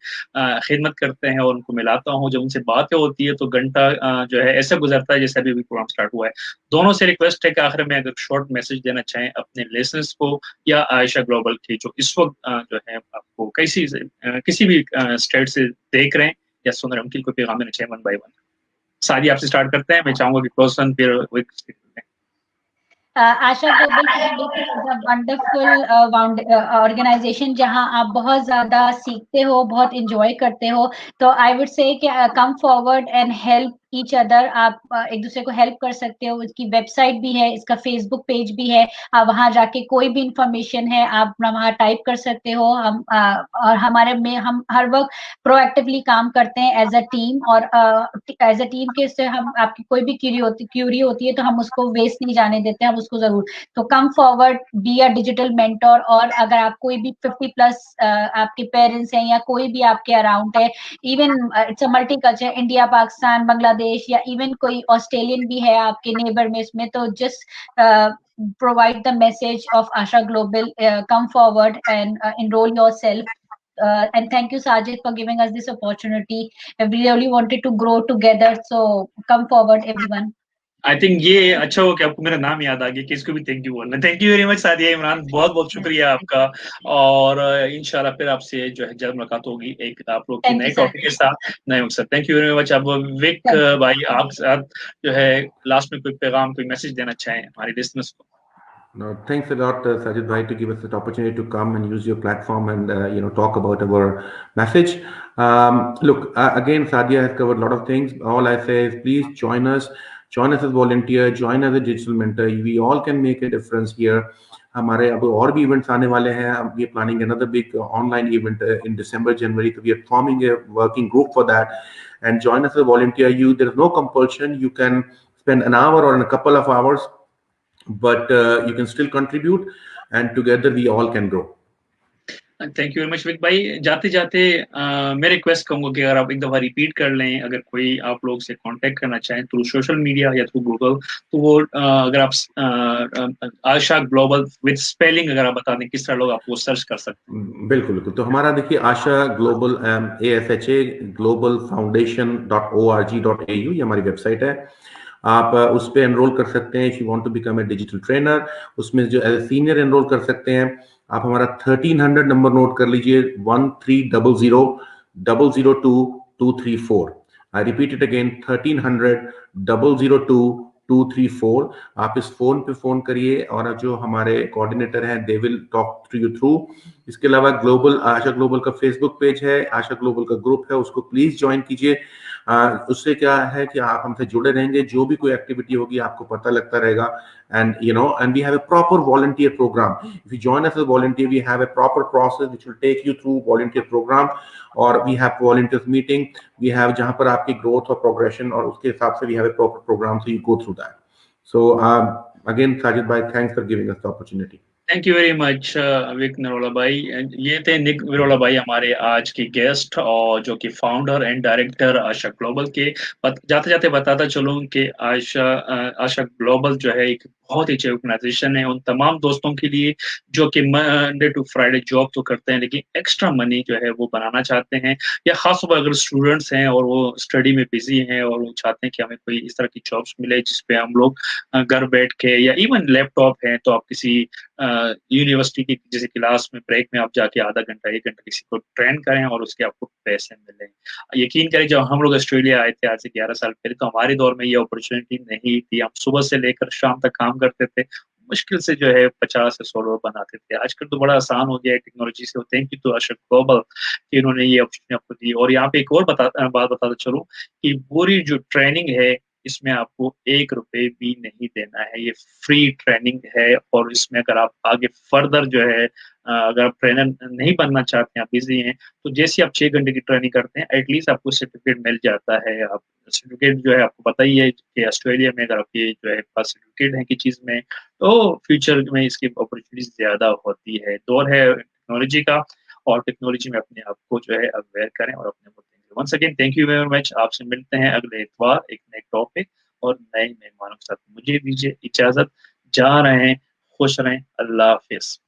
खिदमत करते हैं और उनको मिलाता हूँ। जब उनसे बातें होती है तो घंटा जो है ऐसा गुज़रता है जैसे अभी-अभी प्रोग्राम स्टार्ट हुआ है। दोनों से रिक्वेस्ट है कि आखिर में अगर शॉर्ट मैसेज देना चाहें अपने लिसनर्स को या आयशा ग्लोबल की जो इस वक़्त जो है आपको किसी भी स्टेट से देख रहे हैं या सुन रहे हैं, उनके कोई पैगाम देना चाहें 1 बाय 1। सादिया आपसे स्टार्ट करते हैं। मैं चाहूँगा कि पर्सन फिर विक
आशा ग्लोबल वंडरफुल ऑर्गेनाइजेशन जहां आप बहुत ज्यादा सीखते हो, बहुत एंजॉय करते हो। तो आई वुड से कि come forward and help each other. आप एक दूसरे को हेल्प कर सकते हो। इसकी वेबसाइट भी है, इसका फेसबुक पेज भी है, आप वहां जाके कोई भी इंफॉर्मेशन है आप वहां टाइप कर सकते हो। और हमारे में हम हर वक्त प्रोएक्टिवली काम करते हैं एज अ टीम, और एज अ टीम के से हम आपकी कोई भी क्यूरी होती है तो हम उसको वेस्ट नहीं जाने देते, हम उसको जरूर। तो come forward, be a digital mentor. और अगर आप कोई भी 50+ आपके पेरेंट्स हैं या कोई भी आपके अराउंड है, even it's a multi culture, India, Pakistan, Bangladesh, या इवन कोई ऑस्ट्रेलियन भी है आपके नेबर में इसमें, तो just provide the message of Asha Global, come forward and enroll yourself. And thank you, Sajid, for giving us this opportunity. We really wanted to grow together, so come forward, everyone.
I think ये अच्छा हो कि आपको मेरा नाम याद आ गया कि इसको भी थैंक यू बोलना। Thank you very much Sadia Imran, बहुत-बहुत शुक्रिया आपका। और इंशाल्लाह फिर आपसे जो है जल्द मुलाकात होगी एक आप लोग की
Thank
नए
you,
टॉपिक के
Sajid.
साथ, नए मकसद। Thank you very much. अब विक
Thank you.
भाई आपके साथ जो है लास्ट में कोई पैगाम, कोई मैसेज देना चाहें हमारे लिसनर्स को।
No, thanks a lot, Sajid Bhai, to give us that opportunity to come and use your platform and talk about our message. Look, again, Sadia has covered a lot of things. All I say is, please join us as volunteer, join as a digital mentor. We all can make a difference here. हमारे अब और भी events आने वाले हैं. We are planning another big online event in December, January. So we are forming a working group for that. And join us as a volunteer. There is no compulsion. You can spend an hour or a couple of hours, but you can still contribute, and together we all can grow.
Thank you very much Vik भाई। जाते-जाते मैं request करूँगा कि अगर आप एक दफ़ा repeat कर लें, अगर कोई आप लोग से कॉन्टैक्ट करना चाहें थ्रू सोशल मीडिया या थ्रू गूगल, तो वो अगर आप आशा ग्लोबल विद स्पेलिंग अगर आप बता दें किस तरह लोग आपको सर्च कर सकते हैं।
बिल्कुल बिल्कुल। तो हमारा देखिए आशा ग्लोबल ASHA ग्लोबल foundation.org.au ये हमारी वेबसाइट है। आप उस पे एनरोल कर सकते हैं if you want to become a digital trainer. उसमें जो एज ए सीनियर एनरोल कर सकते हैं। आप हमारा 1300 नंबर नोट कर लीजिए, 1300 1300-234. I repeat it again, 1300-234. आप इस फोन पे फोन करिए और जो हमारे कोऑर्डिनेटर हैं they will talk to you through. इसके अलावा ग्लोबल आशा ग्लोबल का फेसबुक पेज है, आशा ग्लोबल का ग्रुप है, उसको प्लीज ज्वाइन कीजिए. उससे क्या है कि आप हमसे जुड़े रहेंगे, जो भी कोई एक्टिविटी होगी आपको पता लगता रहेगा. And and we have a proper volunteer program. If you join us as a volunteer, we have a proper process which will take you through volunteer program, or we have volunteers meeting. We have जहाँ पर आपकी growth और progression और उसके हिसाब से we have a proper program, so you go through that. So again, Sajid bhai, thanks for giving us the opportunity.
Thank you very much Vik Narola भाई. ये थे निक नरोला भाई हमारे आज के गेस्ट, और जो कि founder and director Asha global के. जाते जाते बताता चलूं कि आशा ग्लोबल जो है एक बहुत ही अच्छी ऑर्गेनाइजेशन है उन तमाम दोस्तों के लिए जो कि मंडे टू फ्राइडे जॉब तो करते हैं लेकिन एक्स्ट्रा मनी जो है वो बनाना चाहते हैं, या खासतौर पर अगर स्टूडेंट्स हैं और वो स्टडी में बिजी हैं और वो चाहते हैं कि हमें कोई इस तरह की जॉब्स मिले जिसपे हम लोग घर बैठ के, या इवन लैपटॉप है तो आप किसी यूनिवर्सिटी की जैसे क्लास में ब्रेक में आप जाके आधा घंटा 1 घंटा किसी को ट्रेन करें और उसके आपको पैसे मिलें. यकीन करें, जब हम लोग ऑस्ट्रेलिया आए थे आज से 11 साल पहले तो हमारे दौर में ये अपॉर्चुनिटी नहीं थी. हम सुबह से लेकर शाम तक काम करते थे, मुश्किल से जो है 50 से 100 डॉलर बनाते थे. आजकल तो बड़ा आसान हो गया है टेक्नोलॉजी से. Thank you to Asha global कि इन्होंने ये अपॉर्चुनिटी आपको दी. और यहाँ पे एक और बात बताता चलूं कि पूरी जो ट्रेनिंग है इसमें आपको ₹1 भी नहीं देना है. ये फ्री ट्रेनिंग है, और इसमें अगर आप आगे फर्दर जो है अगर आप ट्रेनर नहीं बनना चाहते हैं, आप बिजी हैं, तो जैसे आप 6 घंटे की ट्रेनिंग करते हैं एटलीस्ट आपको सर्टिफिकेट मिल जाता है. आप सर्टिफिकेट जो है आपको पता ही है कि ऑस्ट्रेलिया में अगर आपके जो है पास सर्टिफिकेट है की चीज में, तो फ्यूचर में इसकी अपॉर्चुनिटीज ज्यादा होती है. दौर है टेक्नोलॉजी का, और टेक्नोलॉजी में अपने आप को जो है अवेयर करें और अपने once again thank you very much. आपसे मिलते हैं अगले इतवार एक नए टॉपिक और नए मेहमानों के साथ. मुझे दीजिए इजाजत, जा रहे हैं, खुश रहें, अल्लाह हाफिज.